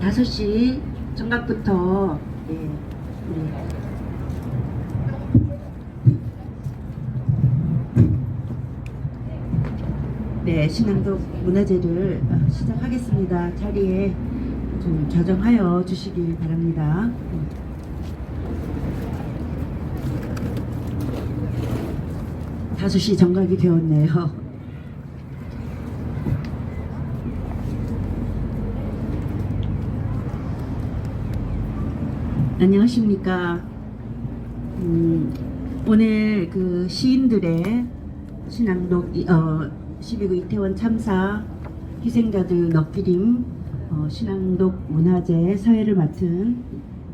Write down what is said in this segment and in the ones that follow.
5시 정각부터 신앙독 문화제를 시작하겠습니다. 자리에 좀 좌정하여 주시길 바랍니다. 5시 정각이 되었네요. 안녕하십니까. 오늘 그 시인들의 신앙독 12구 이태원 참사 희생자들 넋기림 신앙독 문화제 사회를 맡은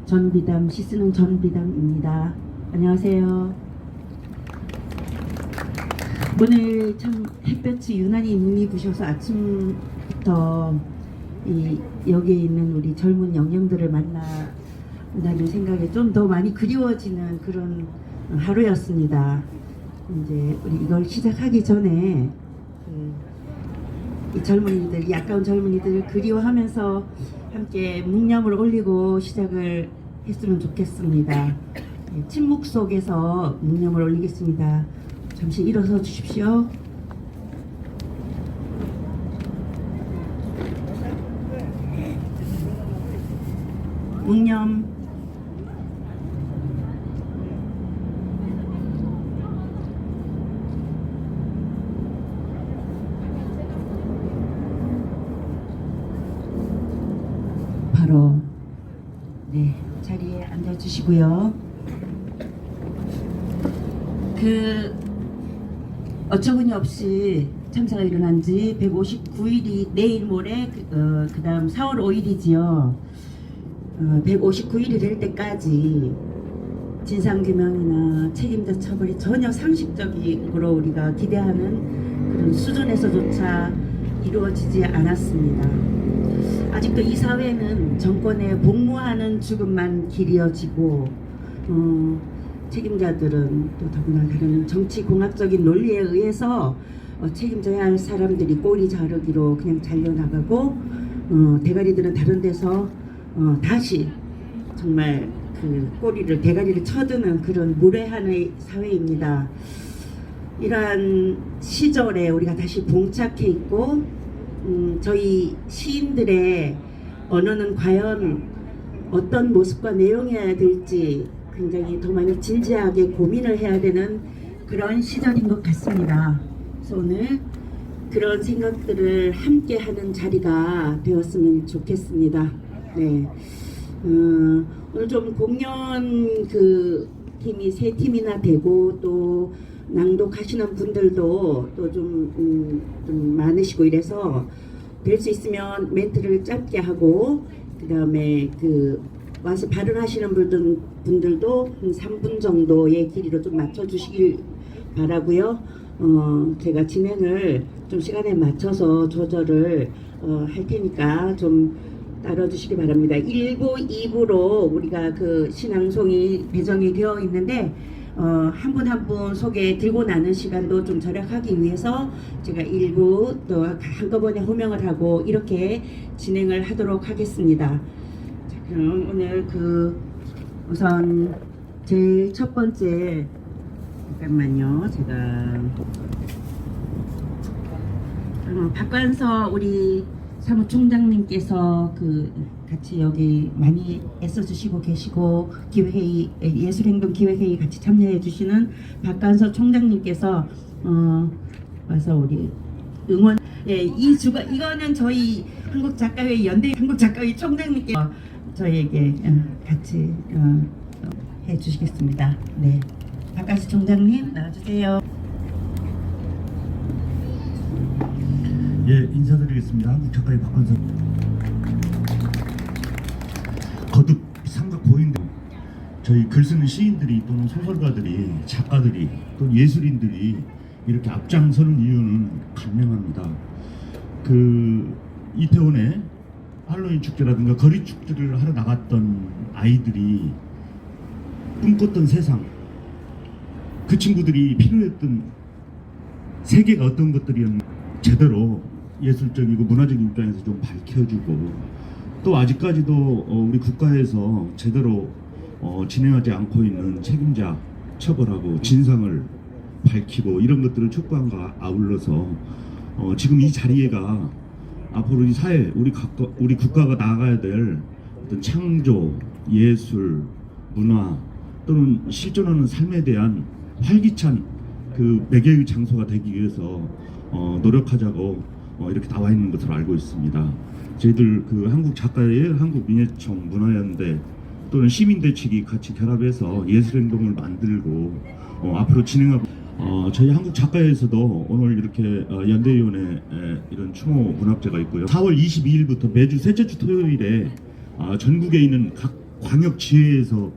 전비담 시쓰는 전비담입니다. 안녕하세요. 오늘 참 햇볕이 유난히 눈이 부셔서 아침부터 여기에 있는 우리 젊은 영령들을 만나는 생각에 좀 더 많이 그리워지는 그런 하루였습니다. 이제 우리 이걸 시작하기 전에 이 젊은이들, 이 아까운 젊은이들 그리워하면서 함께 묵념을 올리고 시작을 했으면 좋겠습니다. 침묵 속에서 묵념을 올리겠습니다. 잠시 일어서 주십시오. 묵념. 바로 자리에 앉아주시고요. 어처구니 없이 참사가 일어난 지 159일이 내일 모레 그 다음 4월 5일이지요. 159일이 될 때까지 진상규명이나 책임자 처벌이 전혀 상식적으로 우리가 기대하는 그런 수준에서조차 이루어지지 않았습니다. 아직도 이 사회는 정권에 복무하는 죽음만 길이어지고 책임자들은 또 더구나 다른 정치공학적인 논리에 의해서 책임져야 할 사람들이 꼬리 자르기로 그냥 잘려나가고 대가리들은 다른 데서 다시 정말 대가리를 쳐드는 그런 무례한 사회입니다. 이러한 시절에 우리가 다시 봉착해 있고 저희 시인들의 언어는 과연 어떤 모습과 내용이어야 될지 굉장히 더 많이 진지하게 고민을 해야 되는 그런 시절인 것 같습니다. 그래서 오늘 그런 생각들을 함께 하는 자리가 되었으면 좋겠습니다. 오늘 좀 공연 팀이 3팀이나 되고 또 낭독하시는 분들도 또 좀 많으시고 이래서 될 수 있으면 멘트를 짧게 하고 그 다음에 와서 발언하시는 분들도 한 3분 정도의 길이로 좀 맞춰주시길 바라고요. 제가 진행을 좀 시간에 맞춰서 조절을 할 테니까 좀 따라주시기 바랍니다. 1부, 2부로 우리가 신앙송이 배정이 되어 있는데 한 분 한 분 소개 들고 나는 시간도 좀 절약하기 위해서 제가 1부 또 한꺼번에 호명을 하고 이렇게 진행을 하도록 하겠습니다. 자, 그럼 오늘 우선 제일 첫 번째 잠깐만요. 제가 박관서 우리 사무총장님께서 같이 여기 많이 애써주시고 계시고 기획회의 예술행동기획회의 같이 참여해 주시는 박관서 총장님께서 와서 우리 응원 이거는 저희 한국작가회 연대 한국작가회 총장님께서 저희에게 같이 해 주시겠습니다. 네, 박관서 총장님 나와주세요. 예, 인사드리겠습니다. 한국작가회 박관서. 거듭 삼각 고인들, 저희 글쓰는 시인들이 또는 소설가들이, 작가들이, 또 예술인들이 이렇게 앞장서는 이유는 간명합니다. 이태원에 할로윈 축제라든가 거리 축제를 하러 나갔던 아이들이 꿈꿨던 세상, 그 친구들이 필요했던 세계가 어떤 것들이었는지 제대로 예술적이고 문화적인 입장에서 좀 밝혀주고 또 아직까지도 우리 국가에서 제대로 진행하지 않고 있는 책임자 처벌하고 진상을 밝히고 이런 것들을 촉구함과 아울러서 지금 이 자리에가 앞으로 이 사회 우리 국가가 나아가야 될 어떤 창조, 예술, 문화 또는 실존하는 삶에 대한 활기찬 그 매개의 장소가 되기 위해서 노력하자고 이렇게 나와 있는 것으로 알고 있습니다. 저희들 그 한국 작가의 한국민예청 문화연대 또는 시민대책이 같이 결합해서 예술행동을 만들고 앞으로 진행하고 저희 한국 작가에서도 오늘 이렇게 연대위원회 이런 추모 문학제가 있고요. 4월 22일부터 매주 셋째 주 토요일에 전국에 있는 각 광역지회에서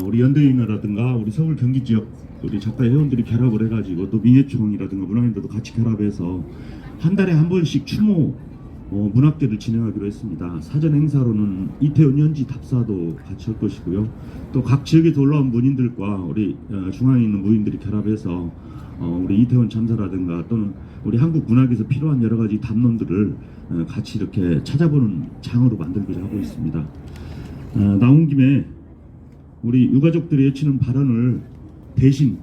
우리 연대위원회라든가 우리 서울 경기 지역 우리 작가 회원들이 결합을 해가지고 또 민예총이라든가 문화연대도 같이 결합해서 한 달에 한 번씩 추모 문학제를 진행하기로 했습니다. 사전 행사로는 이태원 현지 답사도 같이 할 것이고요. 또 각 지역에서 올라온 문인들과 우리 중앙에 있는 무인들이 결합해서 우리 이태원 참사라든가 또는 우리 한국 문학에서 필요한 여러 가지 담론들을 같이 이렇게 찾아보는 장으로 만들고자 하고 있습니다. 나온 김에 우리 유가족들이 외치는 발언을 대신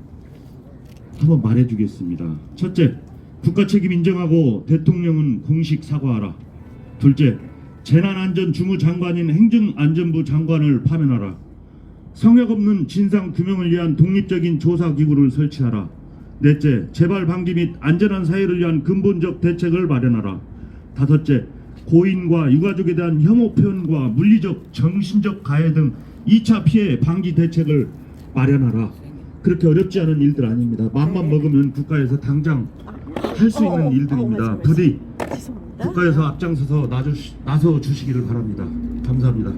한번 말해주겠습니다. 첫째, 국가 책임 인정하고 대통령은 공식 사과하라. 둘째, 재난안전주무장관인 행정안전부 장관을 파면하라. 성역 없는 진상 규명을 위한 독립적인 조사기구를 설치하라. 넷째, 재발 방지 및 안전한 사회를 위한 근본적 대책을 마련하라. 다섯째, 고인과 유가족에 대한 혐오 표현과 물리적, 정신적 가해 등 2차 피해 방지 대책을 마련하라. 그렇게 어렵지 않은 일들 아닙니다. 마음만 먹으면 국가에서 당장 할 수 있는 일들입니다. 부디 국가에서 앞장서서 나서 주시기를 바랍니다. 감사합니다.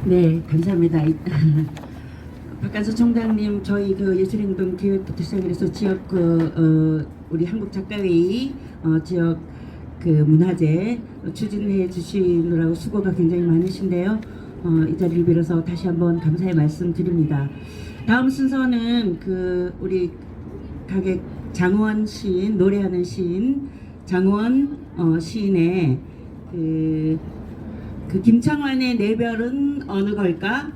네, 감사합니다. 박관서 총장님, 저희 그 예술행동 기획부터 시작해서 지역 우리 한국작가회의 지역 그 문화제 추진해 주시느라고 수고가 굉장히 많으신데요. 이 자리를 빌어서 다시 한번 감사의 말씀 드립니다. 다음 순서는 그 우리 가객 장원 시인, 노래하는 시인 장원 시인의 그 김창완의 내 별은 어느 걸까?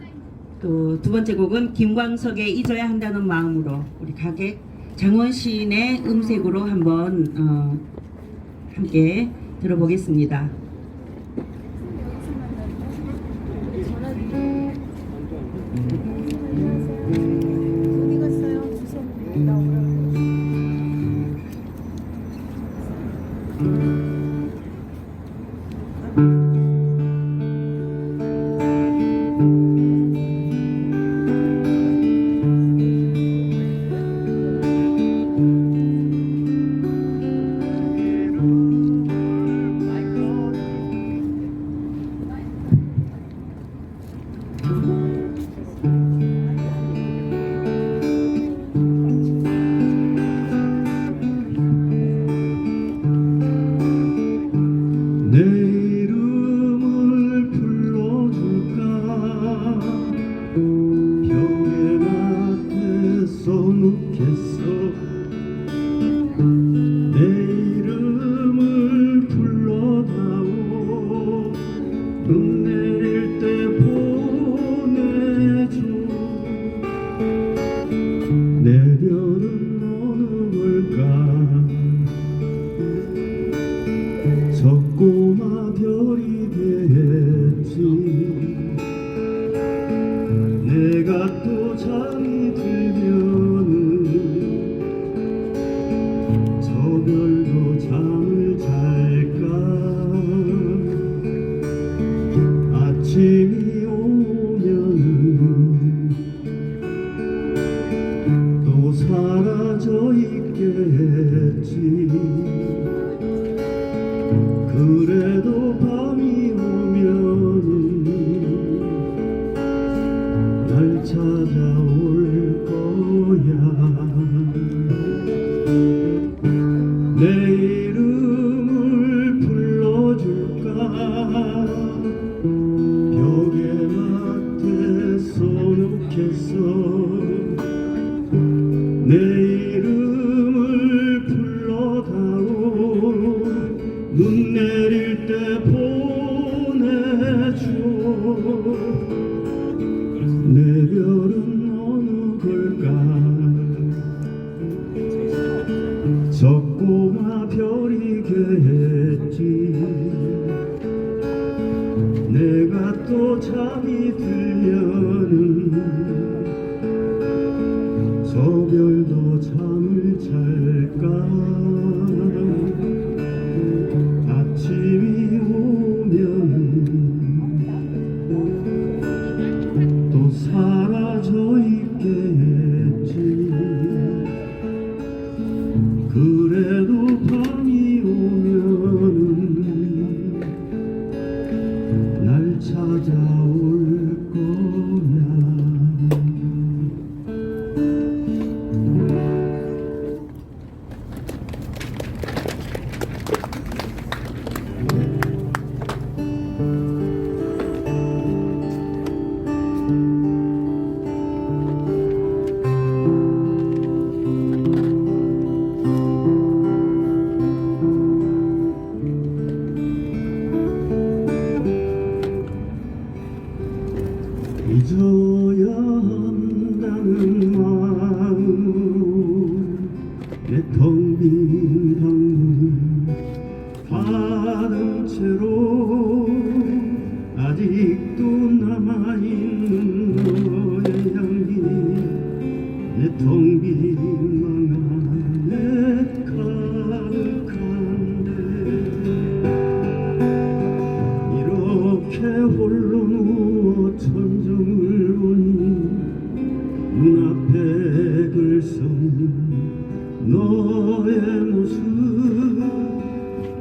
또 두 번째 곡은 김광석의 잊어야 한다는 마음으로 우리 가객 장원 시인의 음색으로 한번 함께 들어보겠습니다. 어디 갔어요? 주소 나오라. 내 이름을 불러줄까 벽에 맡에 써놓겠어 내 이름을 불러다오 눈 내릴 때 보내줘 내 별은 어느 걸까 저 꼬마 별이 되겠지 내가 또 잠이 들면은 저 별도 잠을 잘까 아침이 오면은 또 사라져 있겠지 그래도 밤이 오면은 날 찾아올 거야 내 이름을 불러줄까 벽에 맡에 써놓겠어 내 이름을 불러다 있겠지. 내가 또 잠이 들면은 저 별도 잠을 잘까. 아침이 오면 또 사라져 있겠지. 그래도 밤이 오면은 날 찾아올 거야. 잊어야 한다는 마음으로 내 텅 빈 방문 닫은 채로 아직도 남아있는 너의 향기. 내 텅 빈 방 안에 가득한데 이렇게 홀로 누워 천정을 보니 눈앞에 글썽인 너의 모습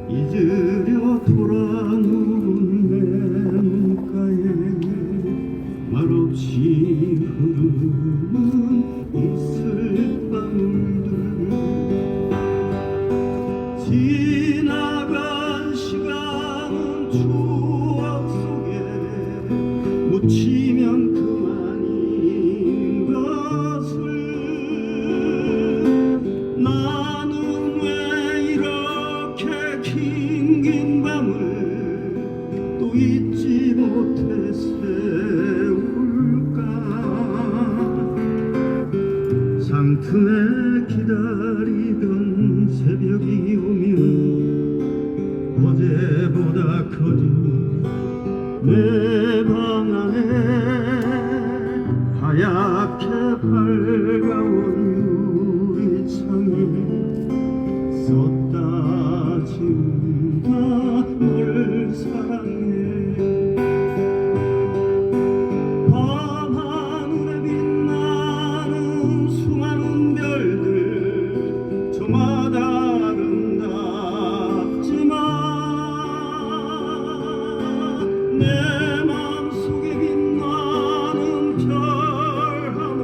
잊으려 돌아 누운 내 눈가에 말없이 흐르는 이슬방울들. 지나간 시간은 추억 속에 묻히면 그만인 것을. 나는 왜 이렇게 긴 밤을 또 잊지 못해 세울까. 상큼해 기다리던 새벽이 오면 어제보다 커진 내 방 안에 하얗게 밝아온 유리창에 썼다 지운다 널 사랑해. 밤하늘에 빛나는 수많은 별들 저마다 아름답지만 내 맘속에 빛나는 별 하나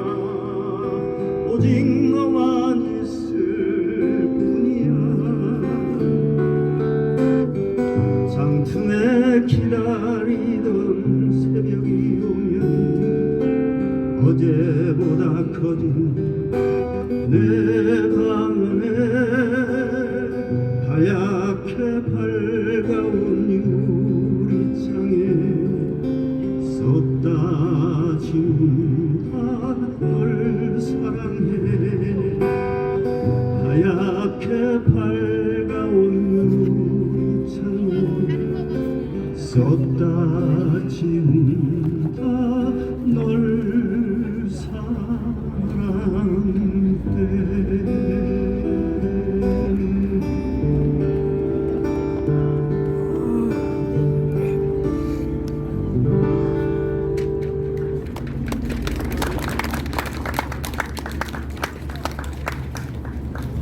오직 너만 있을 뿐이야. 상층에 기다리던 새벽이 오면 어제보다 커진 내 방 안에 하얗게 밝아온 유리창에 썼다 지운다 널 사랑해. 하얗게 밝아온 유리창에 썼다 지운다 널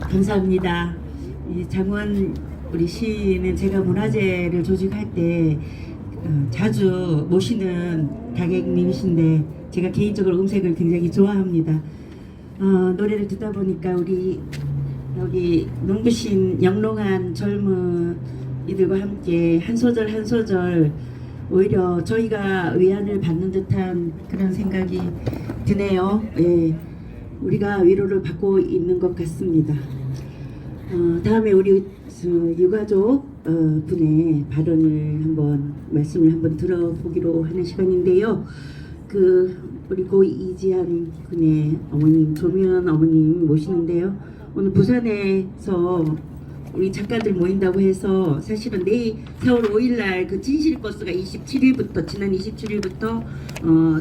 감사합니다. 이 장원 우리 시인은 제가 문화제를 조직할 때 자주 모시는 가객님이신데 제가 개인적으로 음색을 굉장히 좋아합니다. 노래를 듣다 보니까 우리 여기 눈부신 영롱한 젊은 이들과 함께 한 소절 한 소절 오히려 저희가 위안을 받는 듯한 그런 생각이 드네요. 예, 우리가 위로를 받고 있는 것 같습니다. 다음에 우리 유가족 분의 발언을 한번 말씀을 한번 들어보기로 하는 시간인데요. 우리 고 이지한 군의 어머님 조미연 어머님 모시는데요. 오늘 부산에서 우리 작가들 모인다고 해서 사실은 내일 4월 5일 날 그 진실 버스가 27일부터 지난 27일부터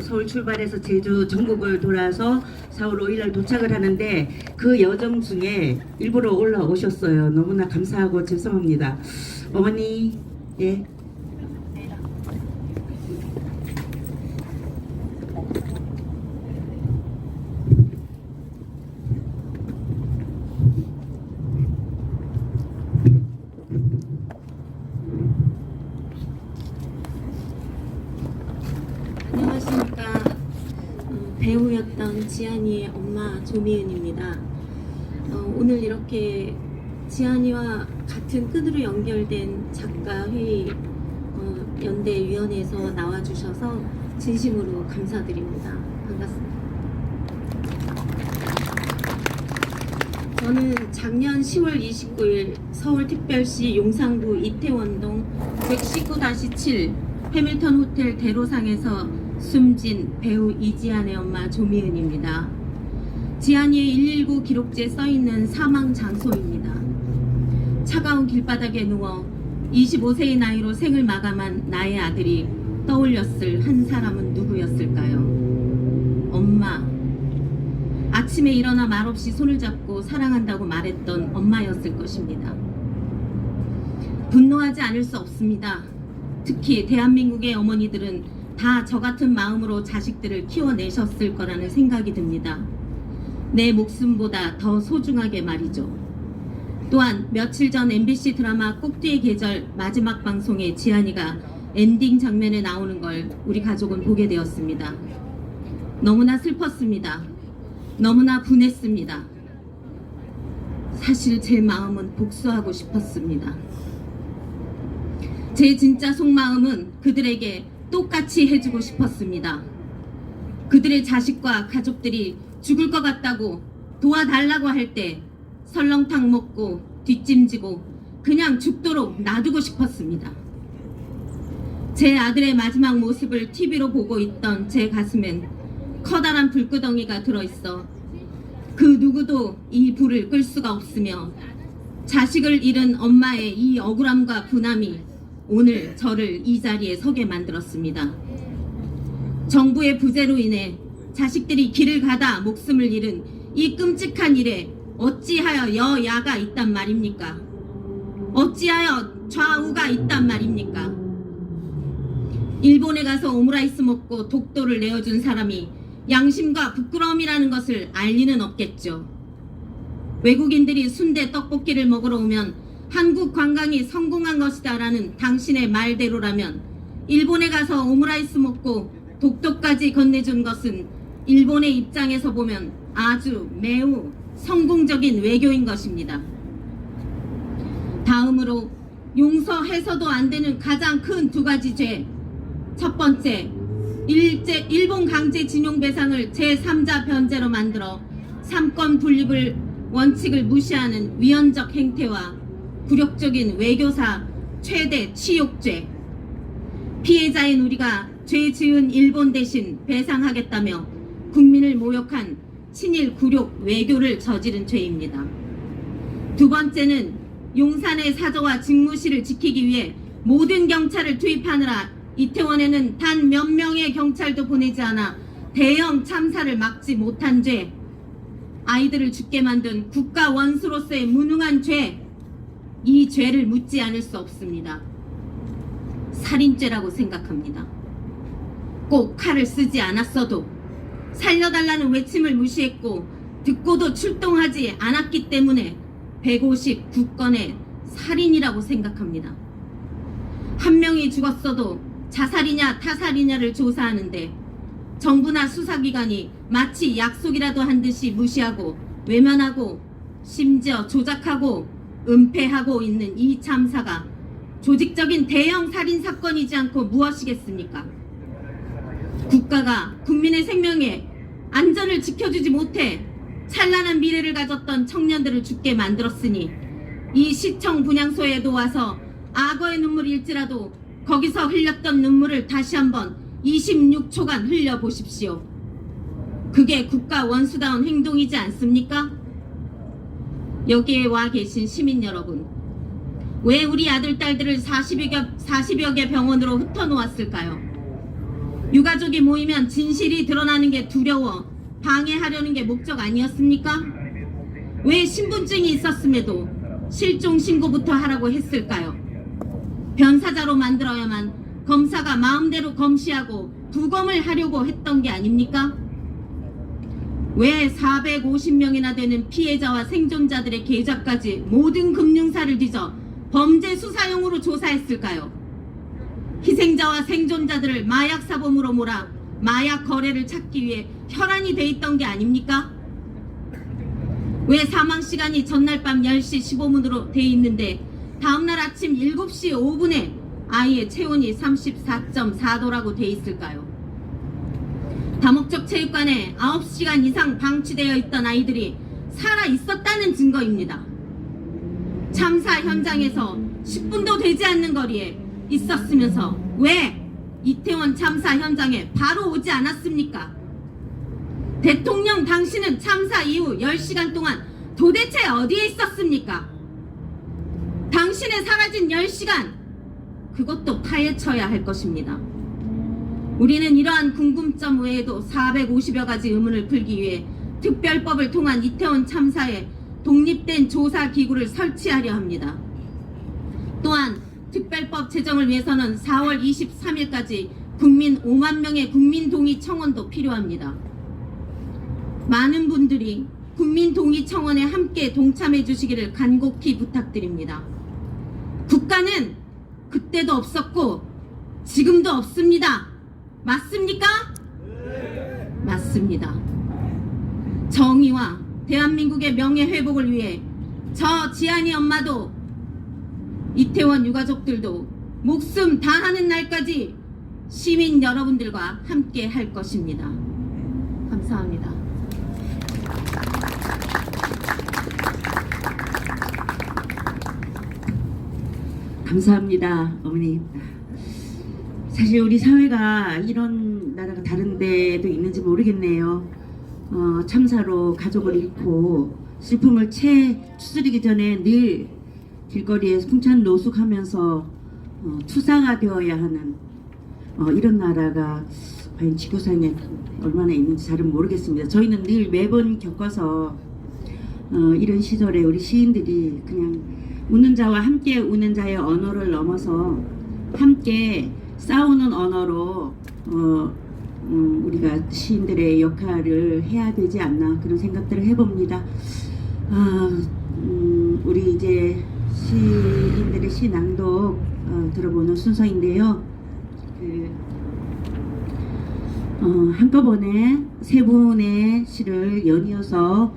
서울 출발해서 제주 전국을 돌아서 4월 5일 날 도착을 하는데 그 여정 중에 일부러 올라오셨어요. 너무나 감사하고 죄송합니다. 어머니 예. 안녕하십니까. 배우였던 지안이의 엄마 조미은입니다. 오늘 이렇게 지안이와 같은 끈으로 연결된 작가회의 연대위원회에서 나와주셔서 진심으로 감사드립니다. 반갑습니다. 저는 작년 10월 29일 서울특별시 용산구 이태원동 119-7 해밀턴 호텔 대로상에서 숨진 배우 이지안의 엄마 조미은입니다. 지안이의 119 기록지에 써있는 사망 장소입니다. 차가운 길바닥에 누워 25세의 나이로 생을 마감한 나의 아들이 떠올렸을 한 사람은 누구였을까요? 엄마. 아침에 일어나 말없이 손을 잡고 사랑한다고 말했던 엄마였을 것입니다. 분노하지 않을 수 없습니다. 특히 대한민국의 어머니들은 다 저 같은 마음으로 자식들을 키워내셨을 거라는 생각이 듭니다. 내 목숨보다 더 소중하게 말이죠. 또한 며칠 전 MBC 드라마 꼭두의 계절 마지막 방송에 지안이가 엔딩 장면에 나오는 걸 우리 가족은 보게 되었습니다. 너무나 슬펐습니다. 너무나 분했습니다. 사실 제 마음은 복수하고 싶었습니다. 제 진짜 속마음은 그들에게 똑같이 해주고 싶었습니다. 그들의 자식과 가족들이 죽을 것 같다고 도와달라고 할 때 설렁탕 먹고 뒷짐지고 그냥 죽도록 놔두고 싶었습니다. 제 아들의 마지막 모습을 TV로 보고 있던 제 가슴엔 커다란 불구덩이가 들어있어 그 누구도 이 불을 끌 수가 없으며 자식을 잃은 엄마의 이 억울함과 분함이 오늘 저를 이 자리에 서게 만들었습니다. 정부의 부재로 인해 자식들이 길을 가다 목숨을 잃은 이 끔찍한 일에 어찌하여 여야가 있단 말입니까? 어찌하여 좌우가 있단 말입니까? 일본에 가서 오므라이스 먹고 독도를 내어준 사람이 양심과 부끄러움이라는 것을 알 리는 없겠죠. 외국인들이 순대 떡볶이를 먹으러 오면 한국 관광이 성공한 것이다 라는 당신의 말대로라면 일본에 가서 오므라이스 먹고 독도까지 건네준 것은 일본의 입장에서 보면 아주 매우 성공적인 외교인 것입니다. 다음으로 용서해서도 안 되는 가장 큰 두 가지 죄. 첫 번째, 일본 강제징용 배상을 제3자 변제로 만들어 삼권 분립을 원칙을 무시하는 위헌적 행태와 굴욕적인 외교사 최대 치욕죄. 피해자인 우리가 죄 지은 일본 대신 배상하겠다며 국민을 모욕한 친일 굴욕 외교를 저지른 죄입니다. 두 번째는 용산의 사저와 직무실을 지키기 위해 모든 경찰을 투입하느라 이태원에는 단 몇 명의 경찰도 보내지 않아 대형 참사를 막지 못한 죄. 아이들을 죽게 만든 국가 원수로서의 무능한 죄. 이 죄를 묻지 않을 수 없습니다. 살인죄라고 생각합니다. 꼭 칼을 쓰지 않았어도 살려달라는 외침을 무시했고 듣고도 출동하지 않았기 때문에 159건의 살인이라고 생각합니다. 한 명이 죽었어도 자살이냐 타살이냐를 조사하는데 정부나 수사기관이 마치 약속이라도 한 듯이 무시하고 외면하고 심지어 조작하고 은폐하고 있는 이 참사가 조직적인 대형 살인 사건이지 않고 무엇이겠습니까? 국가가 국민의 생명에 안전을 지켜주지 못해 찬란한 미래를 가졌던 청년들을 죽게 만들었으니 이 시청 분향소에도 와서 악어의 눈물일지라도 거기서 흘렸던 눈물을 다시 한번 26초간 흘려보십시오. 그게 국가 원수다운 행동이지 않습니까? 여기에 와 계신 시민 여러분, 왜 우리 아들, 딸들을 40여 개 병원으로 흩어놓았을까요? 유가족이 모이면 진실이 드러나는 게 두려워 방해하려는 게 목적 아니었습니까? 왜 신분증이 있었음에도 실종 신고부터 하라고 했을까요? 변사자로 만들어야만 검사가 마음대로 검시하고 부검을 하려고 했던 게 아닙니까? 왜 450명이나 되는 피해자와 생존자들의 계좌까지 모든 금융사를 뒤져 범죄 수사용으로 조사했을까요? 희생자와 생존자들을 마약 사범으로 몰아 마약 거래를 찾기 위해 혈안이 돼 있던 게 아닙니까? 왜 사망 시간이 전날 밤 10시 15분으로 돼 있는데 다음날 아침 7시 5분에 아이의 체온이 34.4도라고 돼 있을까요? 다목적 체육관에 9시간 이상 방치되어 있던 아이들이 살아 있었다는 증거입니다. 참사 현장에서 10분도 되지 않는 거리에 있었으면서 왜 이태원 참사 현장에 바로 오지 않았습니까? 대통령 당신은 참사 이후 10시간 동안 도대체 어디에 있었습니까? 당신의 사라진 10시간, 그것도 파헤쳐야 할 것입니다. 우리는 이러한 궁금점 외에도 450여 가지 의문을 풀기 위해 특별법을 통한 이태원 참사에 독립된 조사기구를 설치하려 합니다. 또한 특별법 제정을 위해서는 4월 23일까지 국민 5만 명의 국민동의 청원도 필요합니다. 많은 분들이 국민동의 청원에 함께 동참해 주시기를 간곡히 부탁드립니다. 국가는 그때도 없었고 지금도 없습니다. 맞습니까? 네. 맞습니다. 정의와 대한민국의 명예 회복을 위해 저 지안이 엄마도 이태원 유가족들도 목숨 다하는 날까지 시민 여러분들과 함께 할 것입니다. 감사합니다. 감사합니다, 어머니. 사실 우리 사회가 이런 나라가 다른 데도 있는지 모르겠네요. 참사로 가족을 잃고 슬픔을 채 추스리기 전에 늘 길거리에서 풍찬 노숙하면서 투사가 되어야 하는 이런 나라가 과연 지구상에 얼마나 있는지 잘은 모르겠습니다. 저희는 늘 매번 겪어서 이런 시절에 우리 시인들이 그냥 웃는 자와 함께 우는 자의 언어를 넘어서 함께 싸우는 언어로 우리가 시인들의 역할을 해야 되지 않나 그런 생각들을 해봅니다. 우리 이제 시인들의 시 낭독 들어보는 순서인데요. 한꺼번에 세 분의 시를 연이어서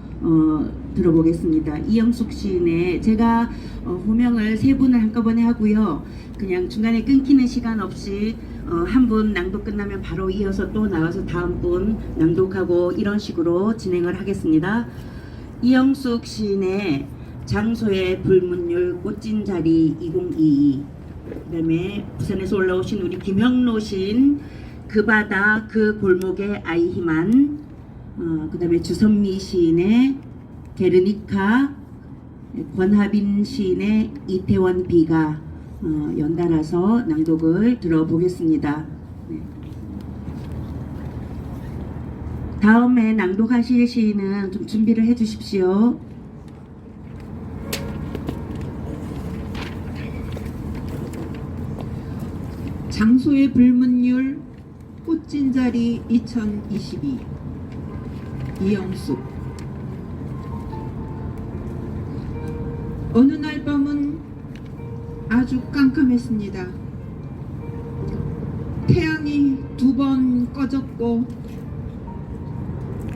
들어보겠습니다. 이영숙 시인의, 제가 호명을 세 분을 한꺼번에 하고요. 그냥 중간에 끊기는 시간 없이 한 분 낭독 끝나면 바로 이어서 또 나와서 다음 분 낭독하고 이런 식으로 진행을 하겠습니다. 이영숙 시인의 장소의 불문율 꽃진 자리 2022, 그 다음에 부산에서 올라오신 우리 김형로 시인 그 바다 그 골목의 아이히만, 그 다음에 주선미 시인의 게르니카, 권하빈 시인의 이태원 비가 연달아서 낭독을 들어보겠습니다. 네. 다음에 낭독하실 시인은 좀 준비를 해 주십시오. 장소의 불문율 꽃진 자리 2022 이영숙. 어느 날 밤은 아주 깜깜했습니다. 태양이 2번 꺼졌고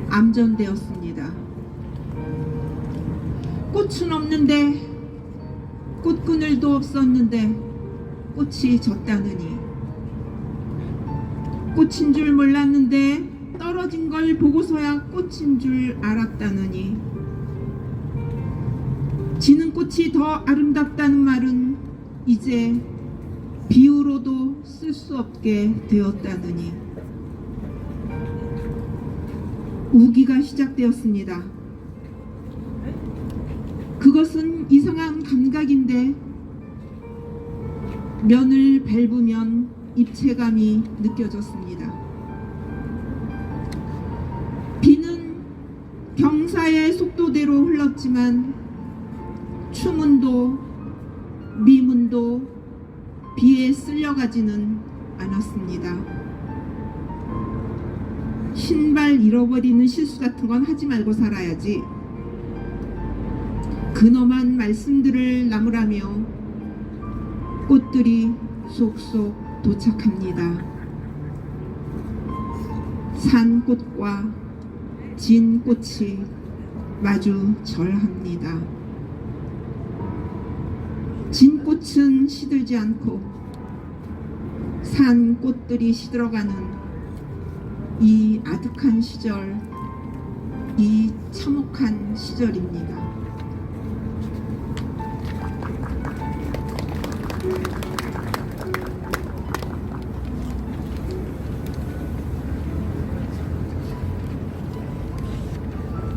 암전되었습니다. 꽃은 없는데 꽃그늘도 없었는데 꽃이 졌다느니, 꽃인 줄 몰랐는데 떨어진 걸 보고서야 꽃인 줄 알았다느니, 지는 꽃이 더 아름답다는 말은 이제 비유로도 쓸 수 없게 되었다느니, 우기가 시작되었습니다. 그것은 이상한 감각인데 면을 밟으면 입체감이 느껴졌습니다. 비는 경사의 속도대로 흘렀지만 추문도 미문도 비에 쓸려가지는 않았습니다. 신발 잃어버리는 실수 같은 건 하지 말고 살아야지. 근엄한 말씀들을 나무라며 꽃들이 속속 도착합니다. 산꽃과 진꽃이 마주 절합니다. 진꽃은 시들지 않고 산꽃들이 시들어가는 이 아득한 시절, 이 참혹한 시절입니다.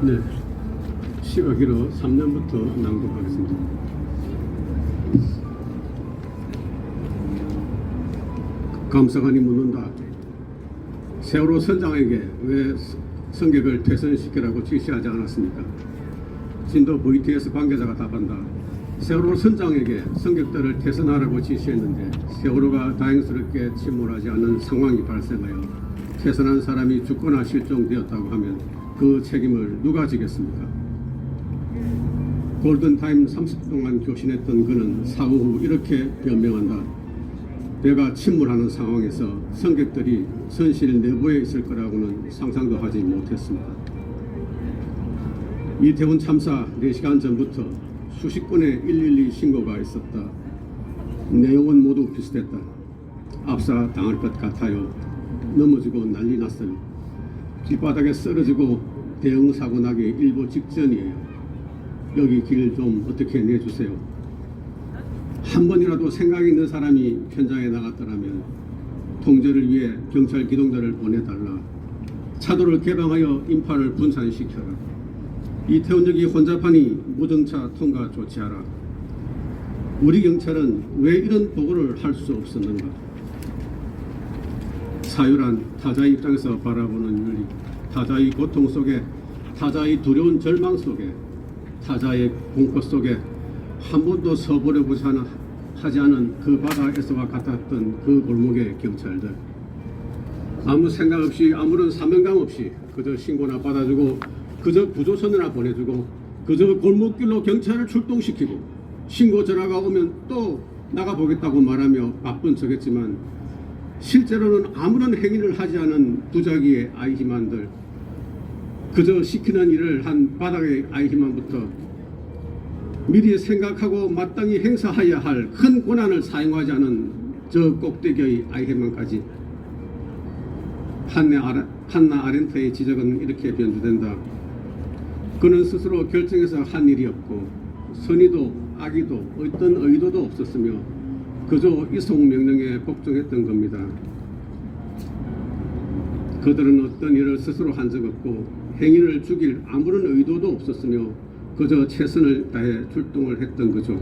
네, 시가 길어 3년부터 낭독하겠습니다. 감사관이 묻는다. 세월호 선장에게 왜 성격을 퇴선시키라고 지시하지 않았습니까? 진도 VTS 관계자가 답한다. 세월호 선장에게 성격들을 퇴선하라고 지시했는데 세월호가 다행스럽게 침몰하지 않는 상황이 발생하여 퇴선한 사람이 죽거나 실종되었다고 하면 그 책임을 누가 지겠습니까? 골든타임 30분 동안 교신했던 그는 사후 후 이렇게 변명한다. 배가 침몰하는 상황에서 승객들이 선실 내부에 있을 거라고는 상상도 하지 못했습니다. 이태원 참사 4시간 전부터 수십 건의 112 신고가 있었다. 내용은 모두 비슷했다. 압사 당할 것 같아요. 넘어지고 난리 났어요. 길바닥에 쓰러지고 대형 사고 나기 일보 직전이에요. 여기 길 좀 어떻게 내주세요. 한 번이라도 생각이 있는 사람이 현장에 나갔더라면 통제를 위해 경찰 기동대를 보내달라. 차도를 개방하여 인파를 분산시켜라. 이태원역이 혼잡하니 무정차 통과 조치하라. 우리 경찰은 왜 이런 보고를 할 수 없었는가? 사유란 타자의 입장에서 바라보는 윤리, 타자의 고통 속에, 타자의 두려운 절망 속에, 타자의 공포 속에 한 번도 서보려고 하지 않은 그 바다에서와 같았던 그 골목의 경찰들, 아무 생각 없이 아무런 사명감 없이 그저 신고나 받아주고 그저 구조선이나 보내주고 그저 골목길로 경찰을 출동시키고 신고 전화가 오면 또 나가보겠다고 말하며 바쁜 척했지만 실제로는 아무런 행위를 하지 않은 부자기의 아이히만들, 그저 시키는 일을 한 바닥의 아이히만부터 미리 생각하고 마땅히 행사해야 할 큰 권한을 사용하지 않은 저 꼭대기의 아이히만까지. 한나 아렌트의 지적은 이렇게 변주된다. 그는 스스로 결정해서 한 일이었고 선의도 악의도 어떤 의도도 없었으며 그저 이송 명령에 복종했던 겁니다. 그들은 어떤 일을 스스로 한 적 없고 행인을 죽일 아무런 의도도 없었으며 그저 최선을 다해 출동을 했던 거죠.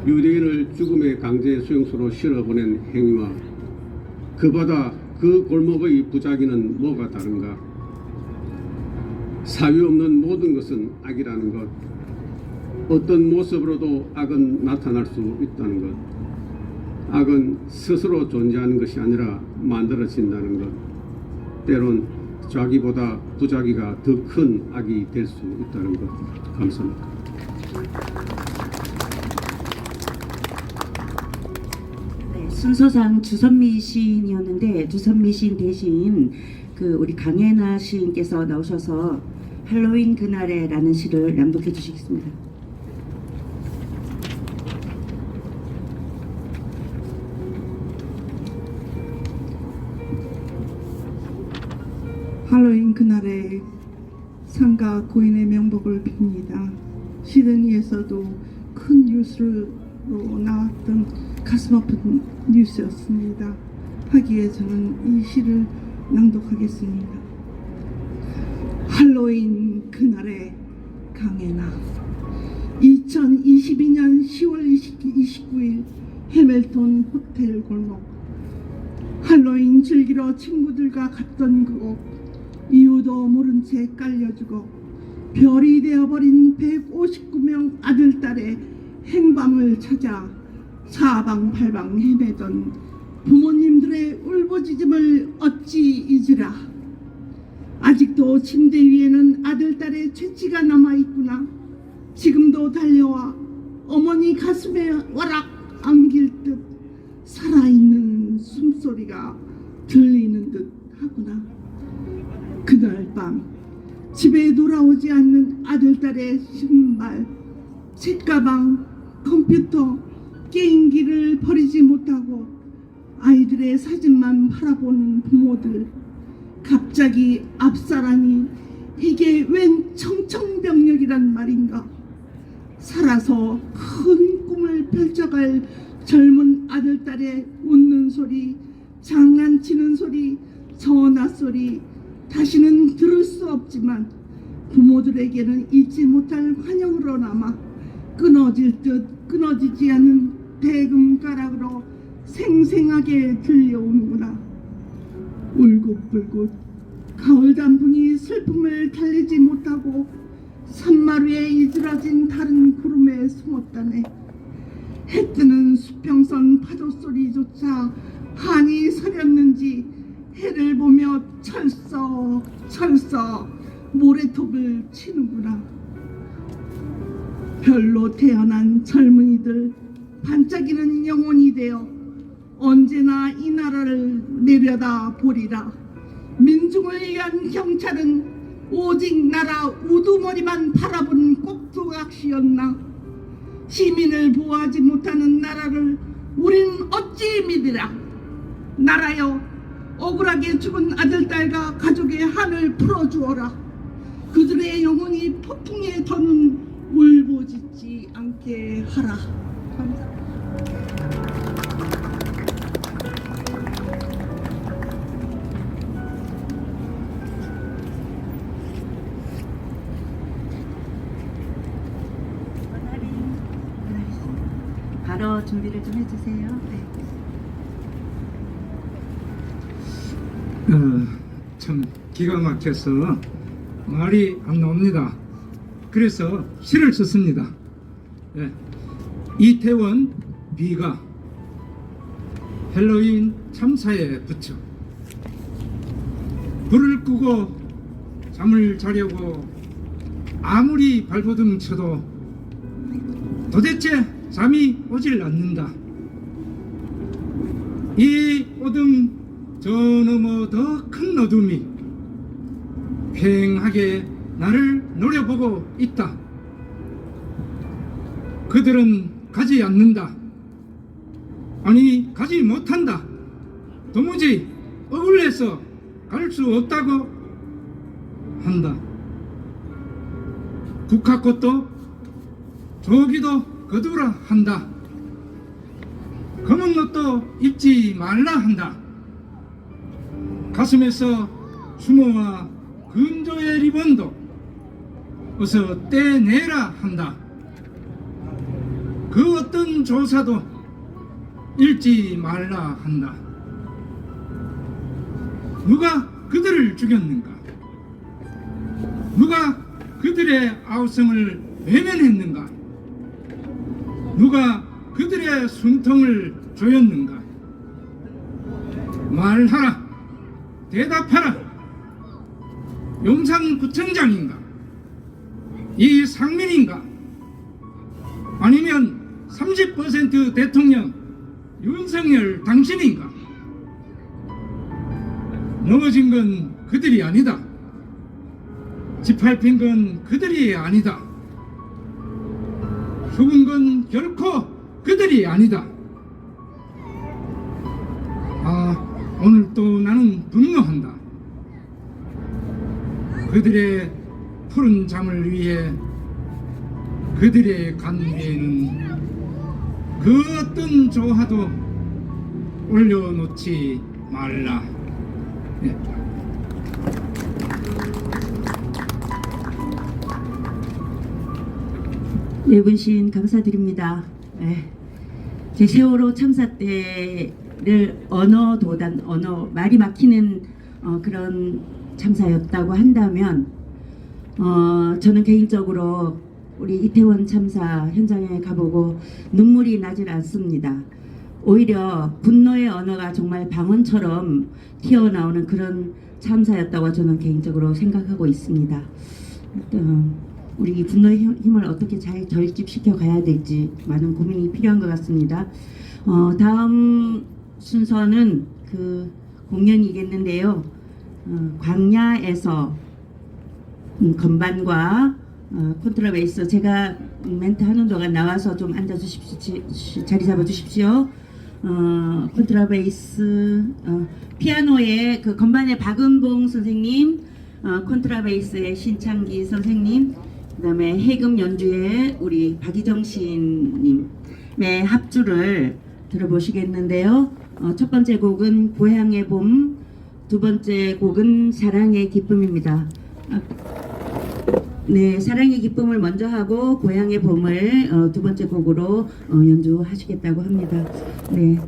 유대인을 죽음의 강제 수용소로 실어보낸 행위와 그 바다 그 골목의 부작위는 뭐가 다른가? 사유 없는 모든 것은 악이라는 것, 어떤 모습으로도 악은 나타날 수 있다는 것, 악은 스스로 존재하는 것이 아니라 만들어진다는 것, 때론 자기보다 부자기가 더 큰 악이 될 수 있다는 것. 감사합니다. 네, 순서상 주선미 시인이었는데 주선미 시인 대신 그 우리 강혜나 시인께서 나오셔서 할로윈 그날에라는 시를 낭독해 주시겠습니다. 할로윈 그날에 상가 고인의 명복을 빕니다. 시드니에서도 큰 뉴스로 나왔던 가슴 아픈 뉴스였습니다. 하기에 저는 이 시를 낭독하겠습니다. 할로윈 그날에 강해나 2022년 10월 29일 해밀턴 호텔 골목 할로윈 즐기러 친구들과 갔던 그곳 이유도 모른 채 깔려 죽어 별이 되어버린 159명 아들 딸의 행방을 찾아 사방팔방 헤매던 부모님들의 울부짖음을 어찌 잊으라. 아직도 침대 위에는 아들 딸의 채취가 남아있구나. 지금도 달려와 어머니 가슴에 와락 안길 듯 살아있는 숨소리가 들리는 듯 하구나. 그날 밤 집에 돌아오지 않는 아들 딸의 신발, 책가방, 컴퓨터, 게임기를 버리지 못하고 아이들의 사진만 바라보는 부모들, 갑자기 앞사랑이 이게 웬 청천벽력이란 말인가. 살아서 큰 꿈을 펼쳐갈 젊은 아들 딸의 웃는 소리, 장난치는 소리, 전화 소리 다시는 들을 수 없지만 부모들에게는 잊지 못할 환영으로 남아 끊어질 듯 끊어지지 않는 대금가락으로 생생하게 들려오는구나. 울긋불긋 가을 단풍이 슬픔을 달래지 못하고 산마루에 이즈러진 다른 구름에 숨었다네. 해 뜨는 수평선 파도 소리조차 한이 서렸는지 해를 보며 철썩 모래톱을 치는구나. 별로 태어난 젊은이들 반짝이는 영혼이 되어 언제나 이 나라를 내려다 보리라. 민중을 위한 경찰은 오직 나라 우두머리만 바라본 꼭두각시였나. 시민을 보호하지 못하는 나라를 우린 어찌 믿으라. 나라여, 억울하게 죽은 아들딸과 가족의 한을 풀어주어라. 그들의 영혼이 폭풍에 더는 울부짖지 않게 하라. 감사합니다. 바로 준비를 좀 해주세요. 네. 참 기가 막혀서 말이 안 나옵니다. 그래서 시를 썼습니다. 예. 이태원 비가 헬로윈 참사에 붙여 불을 끄고 잠을 자려고 아무리 발버둥 쳐도 도대체 잠이 오질 않는다. 이 어둠 저 너머 더 큰 어둠이 휑하게 나를 노려보고 있다. 그들은 가지 않는다. 아니 가지 못한다. 도무지 억울해서 갈 수 없다고 한다. 국화꽃도 저기도 거두라 한다. 검은 옷도 입지 말라 한다. 가슴에서 추모와 근조의 리본도 어서 떼내라 한다. 그 어떤 조사도 읽지 말라 한다. 누가 그들을 죽였는가? 누가 그들의 아우성을 외면했는가? 누가 그들의 숨통을 조였는가? 말하라. 대답하라. 용산구청장인가? 이상민인가? 아니면 30% 대통령 윤석열 당신인가? 넘어진 건 그들이 아니다. 짓밟힌 건 그들이 아니다. 죽은 건 결코 그들이 아니다. 오늘 또 나는 분노한다. 그들의 푸른 잠을 위해 그들의 간 위에는 그 어떤 조화도 올려놓지 말라. 네. 네 분 시인 감사드립니다. 네. 제 세월호 참사 때를 말이 막히는 그런 참사였다고 한다면 저는 개인적으로 우리 이태원 참사 현장에 가보고 눈물이 나질 않습니다. 오히려 분노의 언어가 정말 방언처럼 튀어나오는 그런 참사였다고 저는 개인적으로 생각하고 있습니다. 우리 분노의 힘을 어떻게 잘 결집시켜 가야 될지 많은 고민이 필요한 것 같습니다. 다음 순서는 그 공연이겠는데요. 광야에서 건반과 콘트라베이스, 제가 멘트 하는 동안 나와서 좀 앉아 주십시오. 자리 잡아 주십시오. 콘트라베이스, 피아노의 그 건반의 박은봉 선생님, 콘트라베이스의 신창기 선생님, 그다음에 해금 연주의 우리 박희정 시인님의 합주를 들어보시겠는데요. 첫 번째 곡은 고향의 봄, 두 번째 곡은 사랑의 기쁨입니다. 네, 사랑의 기쁨을 먼저 하고 고향의 봄을 두 번째 곡으로 연주하시겠다고 합니다. 네.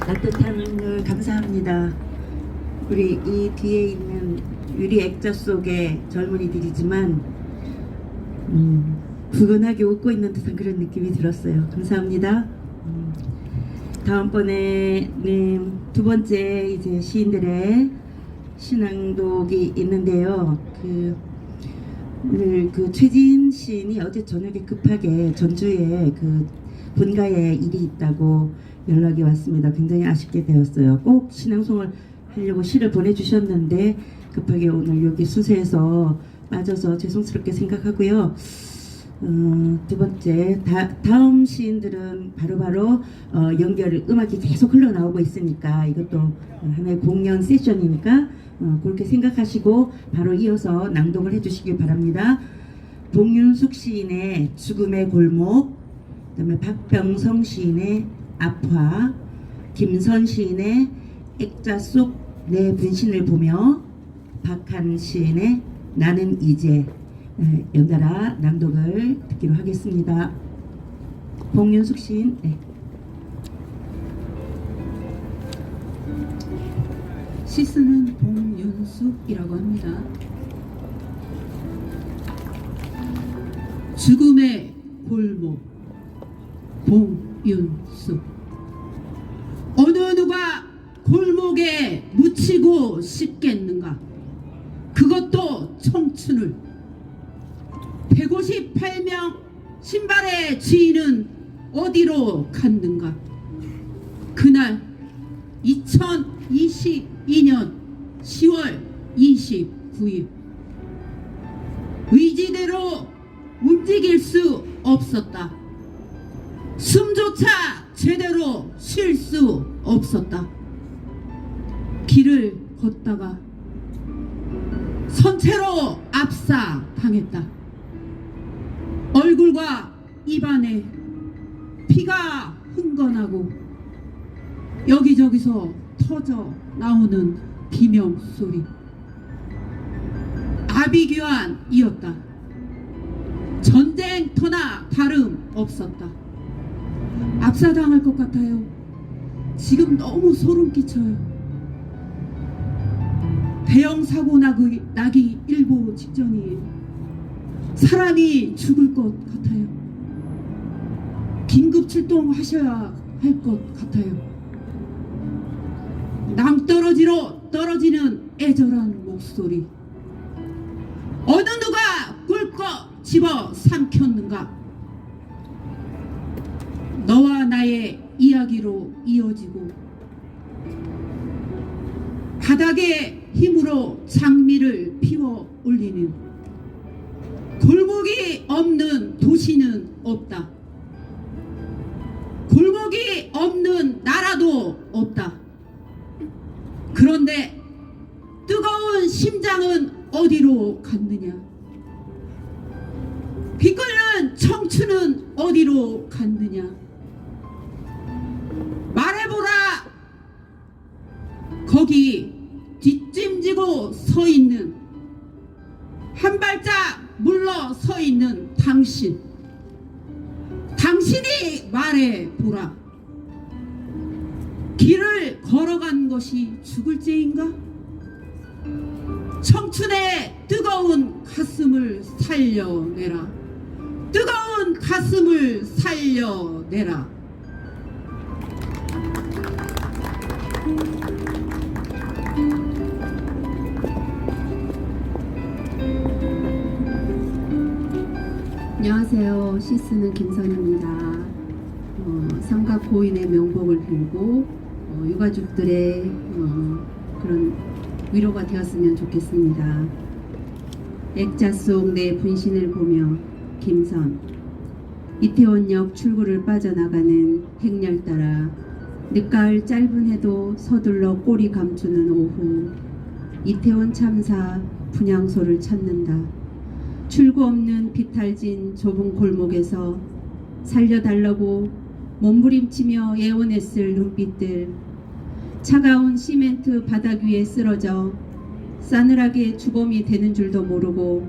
따뜻한 걸 감사합니다. 우리 이 뒤에 있는 유리 액자 속의 젊은이들이지만 부근하게 웃고 있는 듯한 그런 느낌이 들었어요. 감사합니다. 다음번에 두 번째 이제 시인들의 신앙독이 있는데요. 오늘 최진 시인이 어제 저녁에 급하게 전주에 본가에 일이 있다고 연락이 왔습니다. 굉장히 아쉽게 되었어요. 꼭 신앙송을 하려고 시를 보내주셨는데 급하게 오늘 여기 순서에서 빠져서 죄송스럽게 생각하고요. 두 번째 다음 시인들은 바로바로 음악이 계속 흘러나오고 있으니까 이것도 하나의 공연 세션이니까 그렇게 생각하시고 바로 이어서 낭독을 해주시기 바랍니다. 봉윤숙 시인의 죽음의 골목, 그다음에 박병성 시인의 아파, 김선 시인의 액자 속 내 분신을 보며, 박한 시인의 나는 이제 연달아 낭독을 듣기로 하겠습니다. 봉윤숙 시인. 네. 시스는 봉윤숙이라고 합니다. 죽음의 골목 봉윤숙. 어느 누가 골목에 묻히고 싶겠는가? 그것도 청춘을. 158명 신발의 주인은 어디로 갔는가? 그날 2022년 10월 29일 의지대로 움직일 수 없었다. 숨조차 제대로 쉴 수 없었다. 길을 걷다가 선체로 압사당했다. 얼굴과 입안에 피가 흥건하고 여기저기서 터져 나오는 비명소리. 아비규환이었다. 전쟁터나 다름없었다. 압사당할 것 같아요. 지금 너무 소름 끼쳐요. 대형 사고 나기 일보 직전이에요. 사람이 죽을 것 같아요. 긴급 출동하셔야 할 것 같아요. 낭떠러지로 떨어지는 애절한 목소리. 어느 누가 꿀꺽 집어 삼켰는가? 너와 나의 이야기로 이어지고 바닥에 힘으로 장미를 피워 올리는 골목이 없는 도시는 없다. 골목이 없는 나라도 없다. 그런데 뜨거운 심장은 어디로 갔느냐? 빛끓는 청춘은 어디로 갔느냐? 말해보라. 거기 뒷짐지고 서 있는, 한 발짝 물러서 있는 당신. 당신이 말해보라. 길을 걸어간 것이 죽을 죄인가? 청춘의 뜨거운 가슴을 살려내라. 뜨거운 가슴을 살려내라. 안녕하세요. 시스는 김선입니다. 삼각 고인의 명복을 빌고 유가족들의 그런 위로가 되었으면 좋겠습니다. 액자 속 내 분신을 보며 김선. 이태원역 출구를 빠져나가는 행렬 따라 늦가을 짧은 해도 서둘러 꼬리 감추는 오후, 이태원 참사 분향소를 찾는다. 출구 없는 비탈진 좁은 골목에서 살려달라고 몸부림치며 예원했을 눈빛들, 차가운 시멘트 바닥 위에 쓰러져 싸늘하게 주범이 되는 줄도 모르고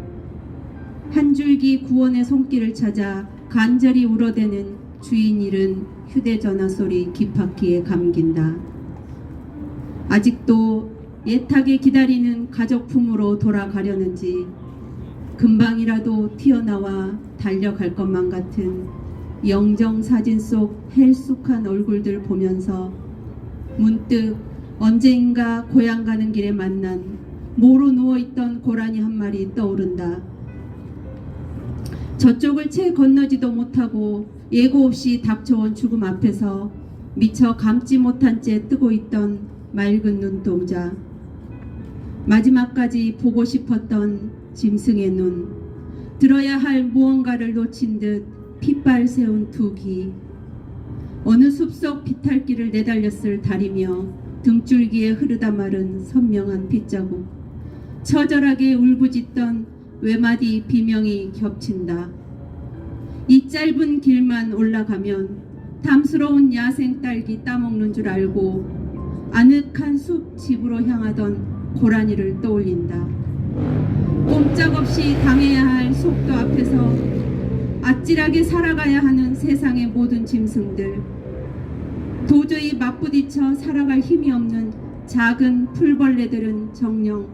한 줄기 구원의 손길을 찾아 간절히 울어대는 주인 잃은 휴대전화 소리 귓바퀴에 감긴다. 아직도 애타게 기다리는 가족 품으로 돌아가려는지 금방이라도 튀어나와 달려갈 것만 같은 영정사진 속 헬쑥한 얼굴들 보면서 문득 언제인가 고향 가는 길에 만난 모로 누워있던 고라니 한 마리 떠오른다. 저쪽을 채 건너지도 못하고 예고 없이 닥쳐온 죽음 앞에서 미처 감지 못한 채 뜨고 있던 맑은 눈동자. 마지막까지 보고 싶었던 짐승의 눈. 들어야 할 무언가를 놓친 듯 핏발 세운 두 귀. 어느 숲속 비탈길을 내달렸을 달이며 등줄기에 흐르다 마른 선명한 핏자국. 처절하게 울부짖던 외마디 비명이 겹친다. 이 짧은 길만 올라가면 담스러운 야생 딸기 따먹는 줄 알고 아늑한 숲 집으로 향하던 고라니를 떠올린다. 꼼짝없이 당해야 할 속도 앞에서 아찔하게 살아가야 하는 세상의 모든 짐승들. 도저히 맞부딪혀 살아갈 힘이 없는 작은 풀벌레들은 정녕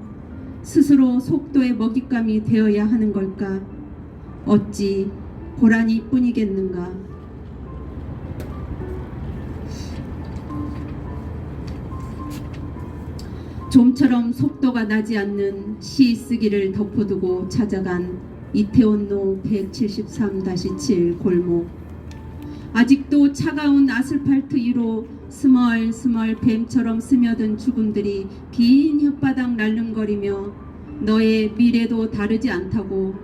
스스로 속도의 먹잇감이 되어야 하는 걸까? 어찌 고라니뿐이겠는가? 좀처럼 속도가 나지 않는 시 쓰기를 덮어두고 찾아간 이태원로 173-7 골목. 아직도 차가운 아스팔트 위로 스멀스멀 뱀처럼 스며든 죽음들이 긴 혓바닥 날름거리며 너의 미래도 다르지 않다고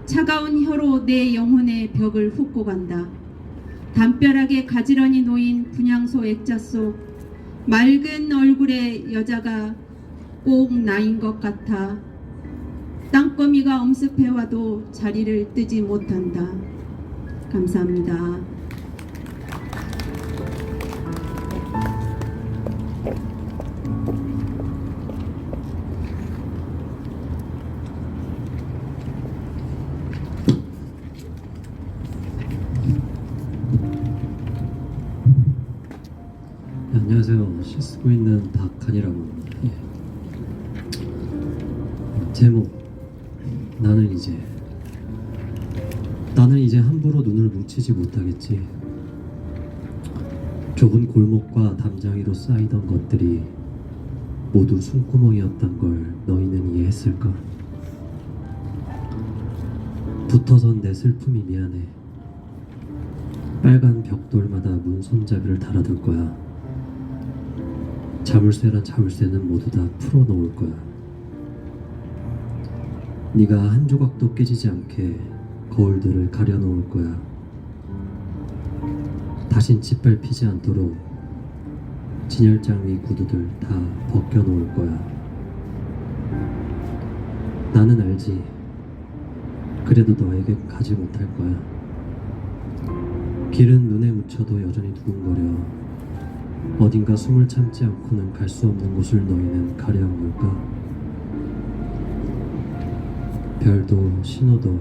차가운 혀로 내 영혼의 벽을 훑고 간다. 담벼락에 가지런히 놓인 분향소 액자 속 맑은 얼굴의 여자가 꼭 나인 것 같아 땅거미가 엄습해와도 자리를 뜨지 못한다. 감사합니다. 안녕하세요. 시 쓰고 있는 박한이라고 합니다. 제목 나는 이제 함부로 눈을 묻히지 못하겠지. 좁은 골목과 담장 위로 쌓이던 것들이 모두 숨구멍이었던 걸 너희는 이해했을까? 붙어선 내 슬픔이 미안해. 빨간 벽돌마다 문 손잡이를 달아둘 거야. 자물쇠란 자물쇠는 모두 다 풀어놓을 거야. 네가 한 조각도 깨지지 않게 거울들을 가려놓을 거야. 다신 짓밟히지 않도록 진열장 위 구두들 다 벗겨놓을 거야. 나는 알지. 그래도 너에게 가지 못할 거야. 길은 눈에 묻혀도 여전히 두근거려. 어딘가 숨을 참지 않고는 갈 수 없는 곳을 너희는 가려한 걸까? 별도 신호도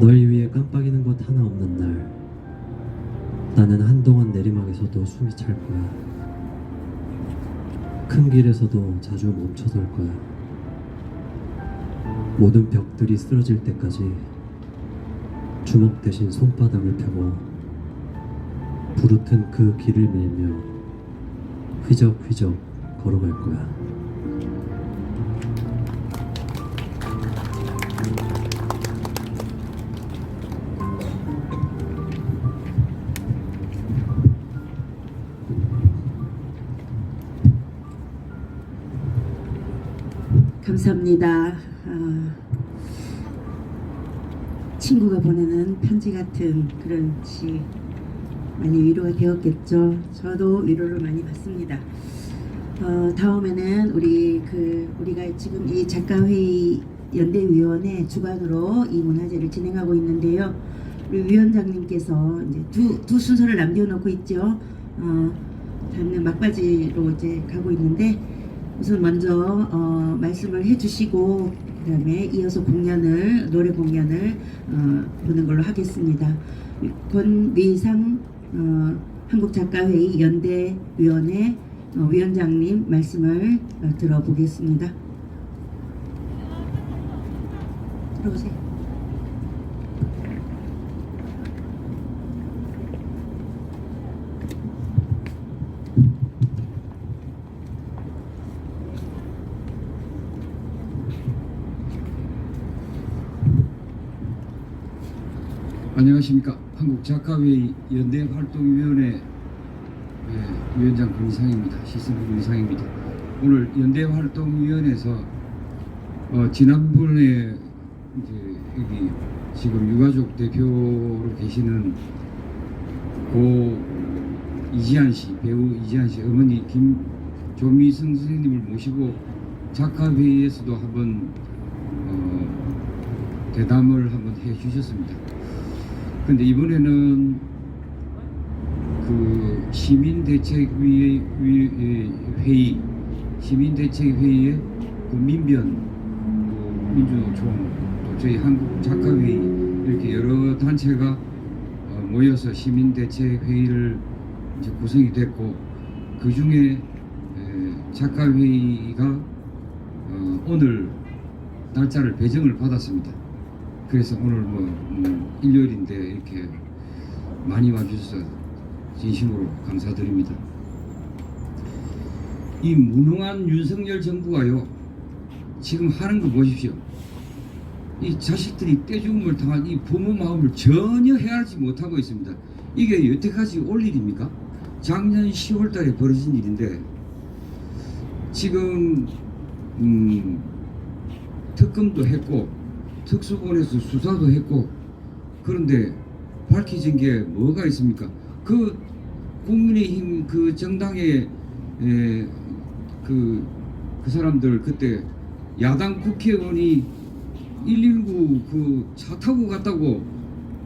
너희 위에 깜빡이는 것 하나 없는 날, 나는 한동안 내리막에서도 숨이 찰 거야. 큰 길에서도 자주 멈춰설 거야. 모든 벽들이 쓰러질 때까지 주먹 대신 손바닥을 펴고 부르튼 그 길을 밀며 휘적휘적 걸어갈 거야. 감사합니다. 친구가 보내는 편지 같은 그런 시 많이 위로가 되었겠죠. 저도 위로를 많이 받습니다. 다음에는 우리가 지금 이 작가회의 연대위원회 주관으로 이 문화제를 진행하고 있는데요. 우리 위원장님께서 이제 두 순서를 남겨놓고 있죠. 다음에 막바지로 이제 가고 있는데 우선 먼저 말씀을 해주시고 그다음에 이어서 노래 공연을 보는 걸로 하겠습니다. 권위상 한국작가회의 연대위원회 위원장님 말씀을 들어보겠습니다. 들어오세요. 안녕하십니까. 한국작가회의 연대활동위원회 위원장 권위상입니다. 시스템 권위상입니다. 오늘 연대활동위원회에서 지난번에 이제 여기 지금 유가족 대표로 계시는 고 이지한 씨, 배우 이지한 씨 어머니 김조미성 선생님을 모시고 작가회의에서도 한번 대담을 한번 해 주셨습니다. 근데 이번에는 그 시민대책회의 그 민변, 민주노총, 또 저희 한국작가회의 이렇게 여러 단체가 모여서 시민대책회의를 이제 구성이 됐고, 그 중에 작가회의가 오늘 날짜를 배정을 받았습니다. 그래서 오늘 일요일인데 이렇게 많이 와주셔서 진심으로 감사드립니다. 이 무능한 윤석열 정부가요, 지금 하는 거 보십시오. 이 자식들이 떼죽음을 당한 이 부모 마음을 전혀 헤아리지 못하고 있습니다. 이게 여태까지 올 일입니까? 작년 10월 달에 벌어진 일인데, 지금 특검도 했고 특수본에서 수사도 했고, 그런데 밝혀진 게 뭐가 있습니까? 그 국민의힘 그 정당의 그 사람들, 그때 야당 국회의원이 119 그 차 타고 갔다고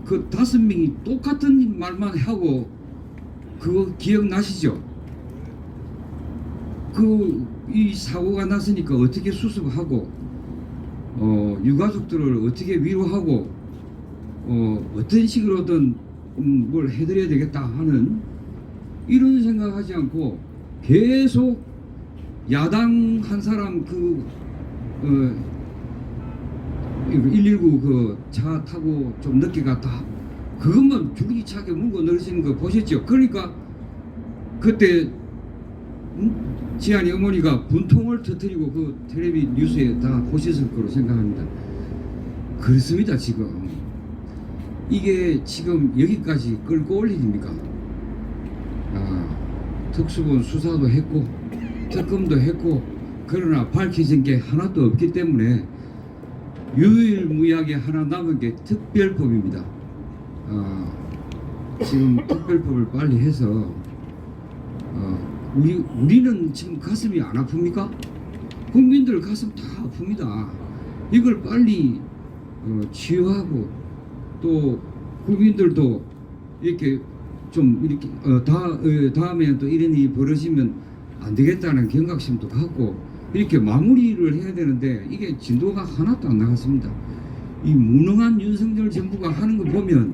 그 5명이 똑같은 말만 하고, 그거 기억나시죠? 이 사고가 났으니까 어떻게 수습하고, 유가족들을 어떻게 위로하고, 어떤 식으로든 뭘 해드려야 되겠다 하는 이런 생각하지 않고 계속 야당 한 사람 119 그 차 타고 좀 늦게 갔다, 그것만 줄기차게 물고 늘으시는 거 보셨죠? 그러니까 그때 지한이 어머니가 분통을 터뜨리고 그 텔레비 뉴스에 다 보셨을 거로 생각합니다. 그렇습니다. 지금 이게 지금 여기까지 끌고 올 일입니까? 특수본 수사도 했고 특검도 했고, 그러나 밝혀진 게 하나도 없기 때문에 유일무이하게 하나 남은 게 특별법입니다. 지금 특별법을 빨리 해서 우리는 지금 가슴이 안 아픕니까? 국민들 가슴 다 아픕니다. 이걸 빨리 치유하고, 또 국민들도 이렇게 좀 이렇게 다음에 또 이런 일이 벌어지면 안 되겠다는 경각심도 갖고 이렇게 마무리를 해야 되는데, 이게 진도가 하나도 안 나갔습니다. 이 무능한 윤석열 정부가 하는 거 보면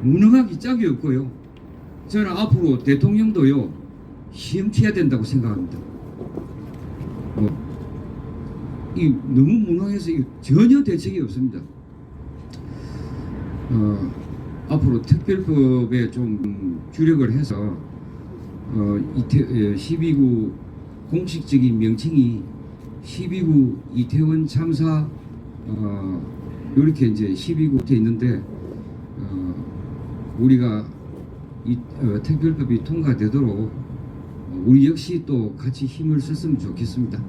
무능하기 짝이 없고요. 저는 앞으로 대통령도요, 시험쳐야 된다고 생각합니다. 이 너무 무능해서 전혀 대책이 없습니다. 앞으로 특별법에 좀 주력을 해서 12구 공식적인 명칭이 12구 이태원 참사 이렇게 이제 12구에 있는데, 우리가 이 특별법이 통과되도록 우리 역시 또 같이 힘을 썼으면 좋겠습니다.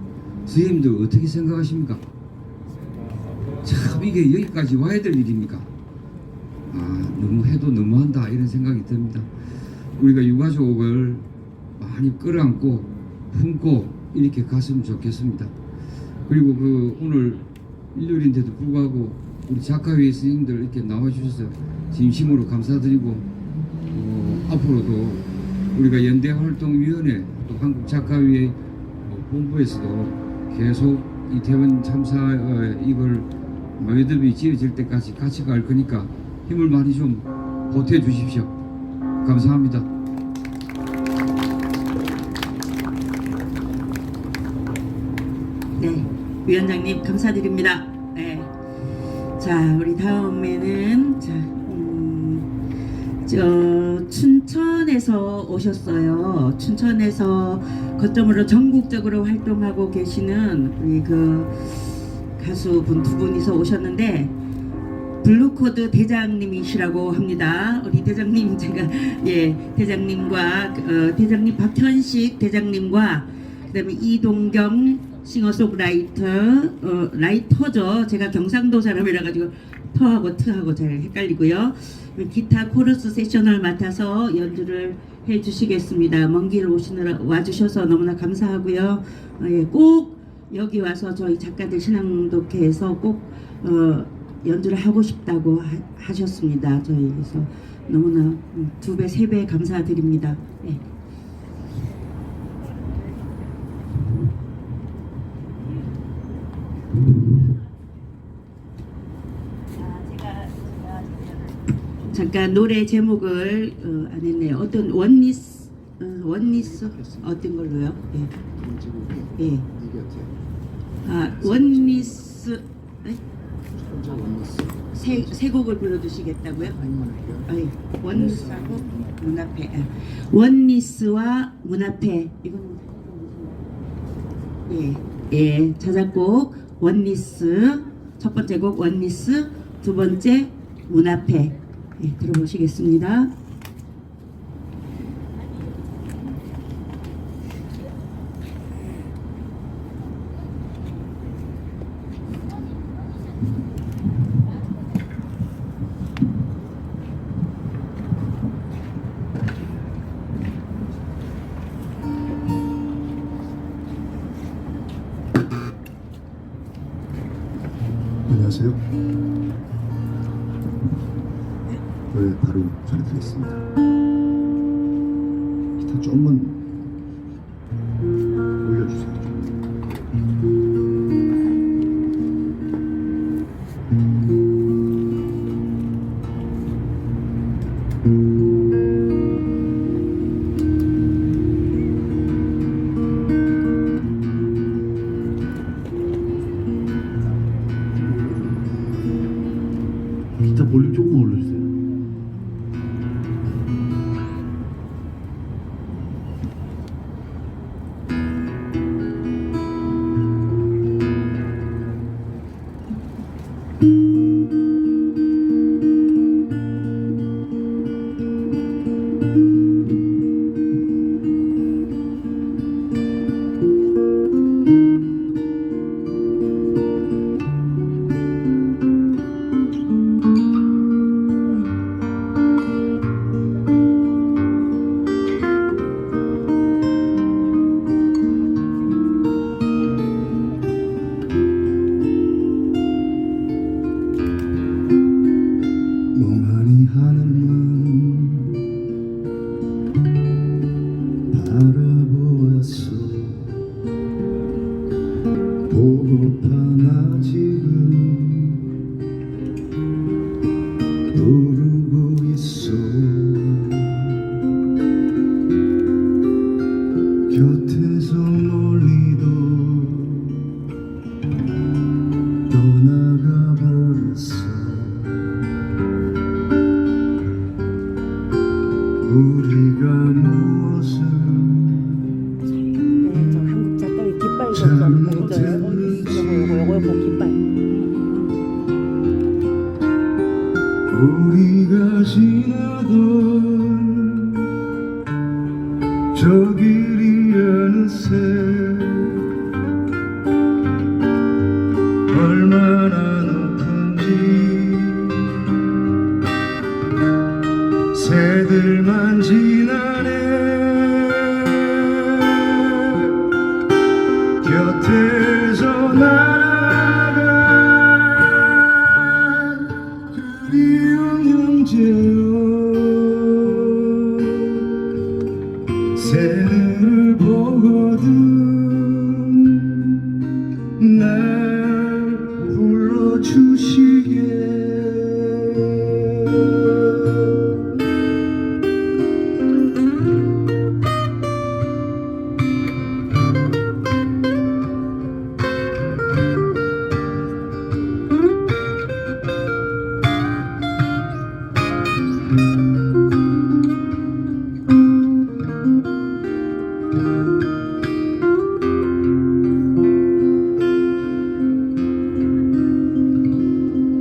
선생님들 어떻게 생각하십니까? 참 이게 여기까지 와야 될 일입니까? 너무 해도 너무한다 이런 생각이 듭니다. 우리가 유가족을 많이 끌어안고 품고 이렇게 갔으면 좋겠습니다. 그리고 오늘 일요일인데도 불구하고 우리 작가회의 선생님들 이렇게 나와주셔서 진심으로 감사드리고, 앞으로도 우리가 연대활동위원회 또 한국작가회의 본부에서도 계속 이태원 참사 이걸 매듭이 지어질 때까지 같이 갈 거니까 힘을 많이 좀 보태 주십시오. 감사합니다. 네, 위원장님 감사드립니다. 네. 자, 우리 다음에는 춘천에서 오셨어요. 춘천에서 거점으로 전국적으로 활동하고 계시는 우리 그 가수분 두 분이서 오셨는데, 블루코드 대장님이시라고 합니다. 우리 대장님, 제가 대장님과 대장님 박현식 대장님과 그다음에 이동경 싱어송라이터 라이터죠. 제가 경상도 사람이라 가지고 터하고 트하고 잘 헷갈리고요. 기타 코러스 세션을 맡아서 연주를 해주시겠습니다. 먼 길 와주셔서 너무나 감사하고요. 꼭 여기 와서 저희 작가들 신앙독회에서 꼭 연주를 하고 싶다고 하셨습니다. 저희에서 너무나 2배, 3배 감사드립니다. 네. 잠깐 노래 제목을 안 했네요. 어떤 원리스 어떤 걸로요? 예. 예. 아 원리스 세 곡을 불러주시겠다고요? 예. 원리스하고 문 앞에. 원리스와 문 앞에. 이건 예. 자작곡 원리스 첫 번째 곡 원리스 두 번째 문 앞에. 예, 들어보시겠습니다. 안녕하세요. 노래 바로 전해드리겠습니다. 기타 조금만 올려주세요. 기타 볼륨 조금만 올려주세요. 멍하니 하늘만 바라보았어. 보고파 나 지금 부르고 있어. 곁에서 멀리도 떠나가 버렸어. 우리가 무엇을 저 한국 작가의 깃발 좀 보여줘요. 요거 깃발. 우리가 지나던 저 길이 어느새 얼마나 높은지 새들만 지나네. 곁에서 날아간 그리운 형제여 새들을 보거든 날 불러주시게.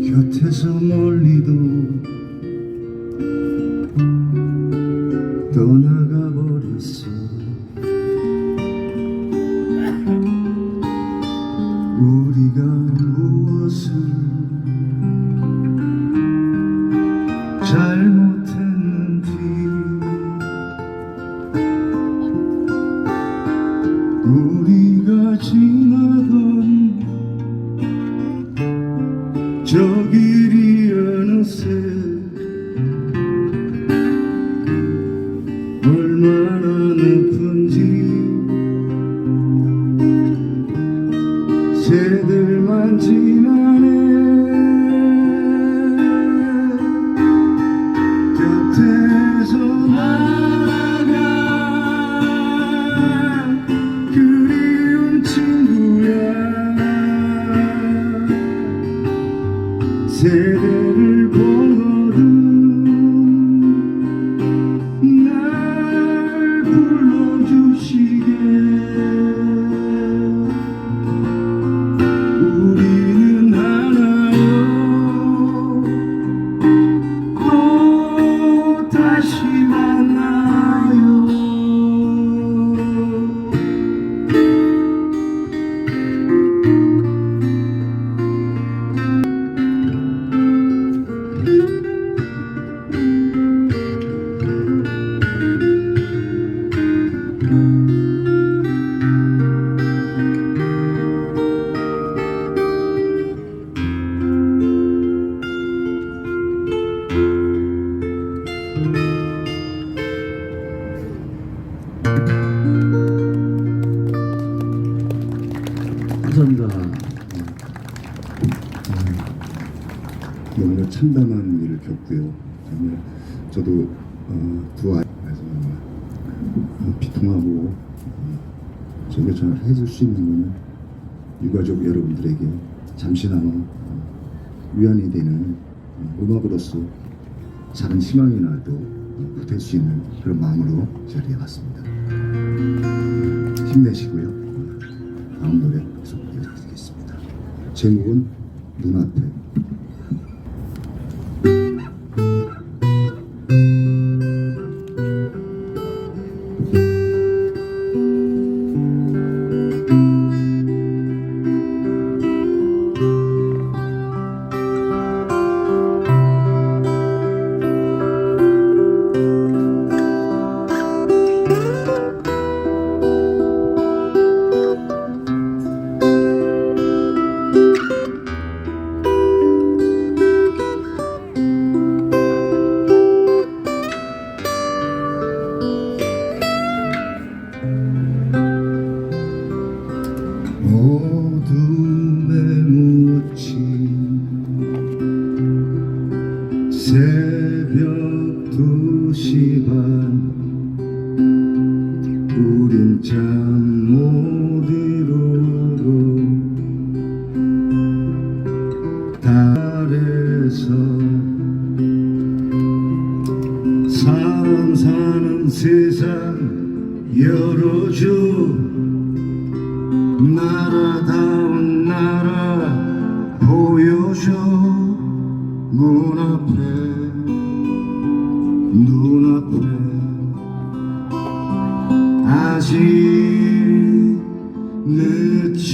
곁에서 멀리도 떠나가 버렸어. 우리가 무엇을 잘못했는지 우리가 지나던 저 길이 어느새 얼마나 높은지 새들만 지나네. 감사합니다. 너무나 참담한 일을 겪고요. 정말 저도 두 아이에서 비통하고 저게 잘 해줄 수 있는 거는 유가족 여러분들에게 잠시나마 위안이 되는 음악으로서 작은 희망이라도 보탤 수 있는 그런 마음으로 자리에 왔습니다. 힘내시고요. 다음 노래 소개해드리겠습니다. 제목은 눈앞에. 어둠에 묻힌 새벽 2시 반 우린 잠 못 이루고 달에서 사람 사는 세상 열어줘 나라다운 나라 보여줘 눈앞에 아직 늦지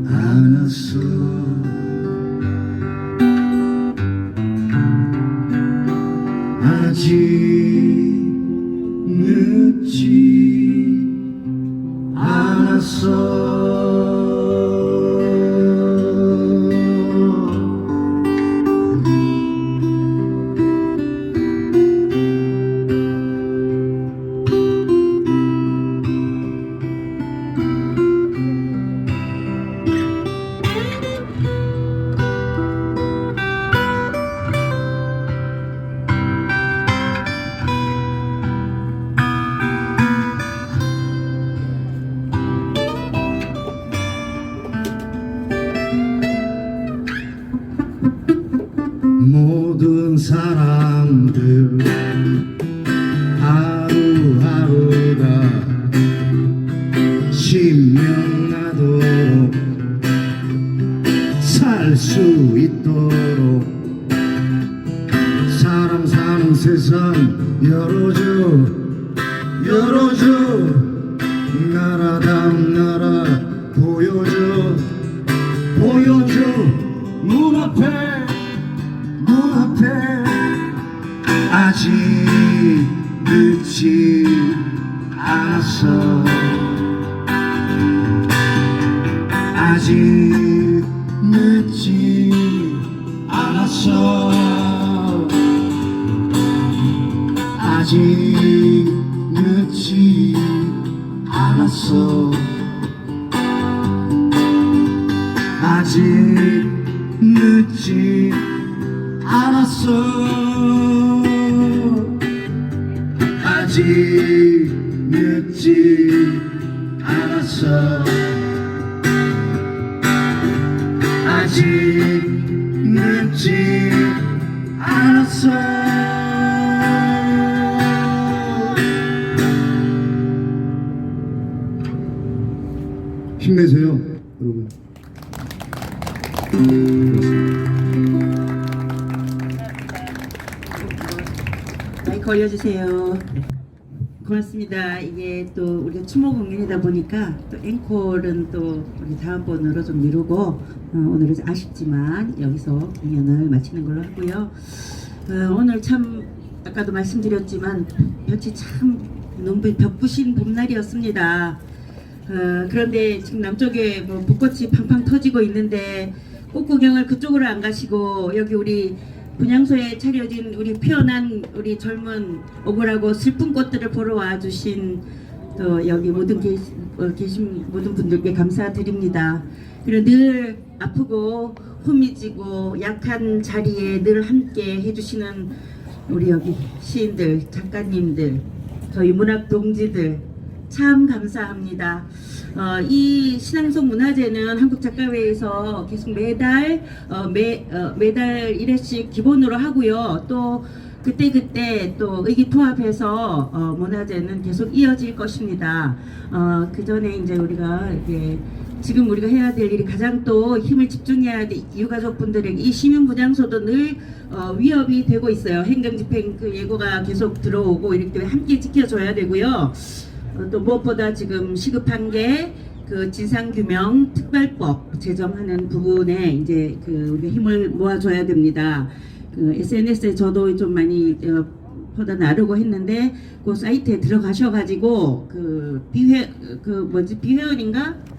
않았어 아직 늦지 모든 사람들 하루하루가 신명나도록 살 수 있도록 사람 사는 세상 열어줘 나라다운 나라 보여줘 눈앞에 아직 늦지 않았어 아직 늦지 않았어 아직 늦지 않았어 아직 늦지 않았어 아직 늦지 않았어 아직 늦지 않았어 힘내세요 여러분. 마이크 올려주세요. 고맙습니다. 이게 또 우리가 추모 공연이다 보니까 또 앵콜은 또 우리 다음번으로 좀 미루고 오늘은 아쉽지만 여기서 공연을 마치는 걸로 하고요. 오늘 참 아까도 말씀드렸지만 볕이 참 너무 벽부신 봄날이었습니다. 그런데 지금 남쪽에 뭐 벚꽃이 팡팡 터지고 있는데 꽃 구경을 그쪽으로 안 가시고 여기 우리 분향소에 차려진 우리 피어난 우리 젊은 억울하고 슬픈 꽃들을 보러 와주신 또 여기 계신 모든 분들께 감사드립니다. 그리고 늘 아프고 후미지고 약한 자리에 늘 함께 해주시는 우리 여기 시인들, 작가님들, 저희 문학 동지들 참 감사합니다. 이 신앙송 문화제는 한국작가회에서 계속 매달 1회씩 기본으로 하고요. 또 그때 또 의기투합해서 문화제는 계속 이어질 것입니다. 그 전에 이제 우리가 지금 우리가 해야 될 일이 가장 또 힘을 집중해야 될 유가족분들에게 이 시민부장소도 늘 위협이 되고 있어요. 행정집행 그 예고가 계속 들어오고 이렇기 때문에 함께 지켜줘야 되고요. 또 무엇보다 지금 시급한 게 그 진상규명 특별법 제정하는 부분에 이제 우리가 힘을 모아줘야 됩니다. SNS에 저도 좀 많이 보다 나르고 했는데 그 사이트에 들어가셔가지고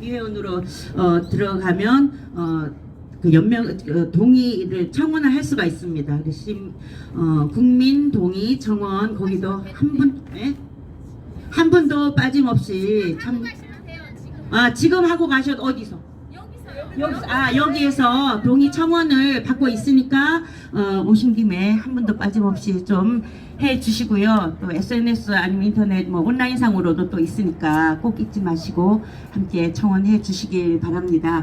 비회원으로 들어가면 그 연명 동의를 청원을 할 수가 있습니다. 국민 동의 청원 거기도 한 분도 빠짐없이 지금 하고 가셔도 어디서? 여기에서 동의 청원을 받고 있으니까 오신 김에 한 분도 빠짐없이 좀 해주시고요. 또 SNS 아니면 인터넷 온라인상으로도 또 있으니까 꼭 잊지 마시고 함께 청원해 주시길 바랍니다.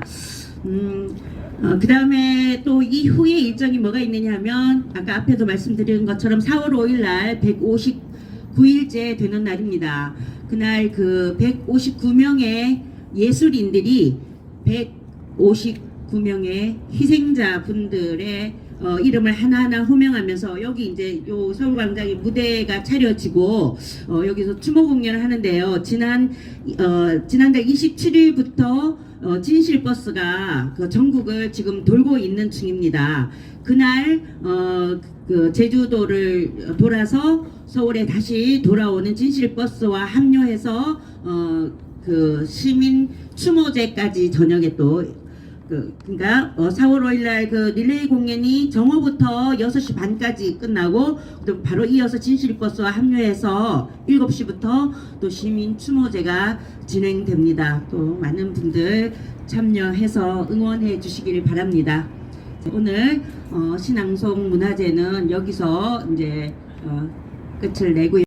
그 다음에 또 이후에 일정이 뭐가 있느냐 하면 아까 앞에도 말씀드린 것처럼 4월 5일 날 159일째 되는 날입니다. 그날 159명의 예술인들이 159명의 희생자 분들의 이름을 하나하나 호명하면서 여기 이제 요 서울광장에 무대가 차려지고 여기서 추모 공연을 하는데요. 지난달 27일부터 진실버스가 전국을 지금 돌고 있는 중입니다. 그날 제주도를 돌아서 서울에 다시 돌아오는 진실버스와 합류해서 시민 추모제까지 저녁에 또 그러니까 4월 5일날 릴레이 공연이 정오부터 6시 반까지 끝나고 또 바로 이어서 진실버스와 합류해서 7시부터 또 시민 추모제가 진행됩니다. 또 많은 분들 참여해서 응원해 주시길 바랍니다. 오늘 신앙송 문화제는 여기서 이제 끝을 내고요.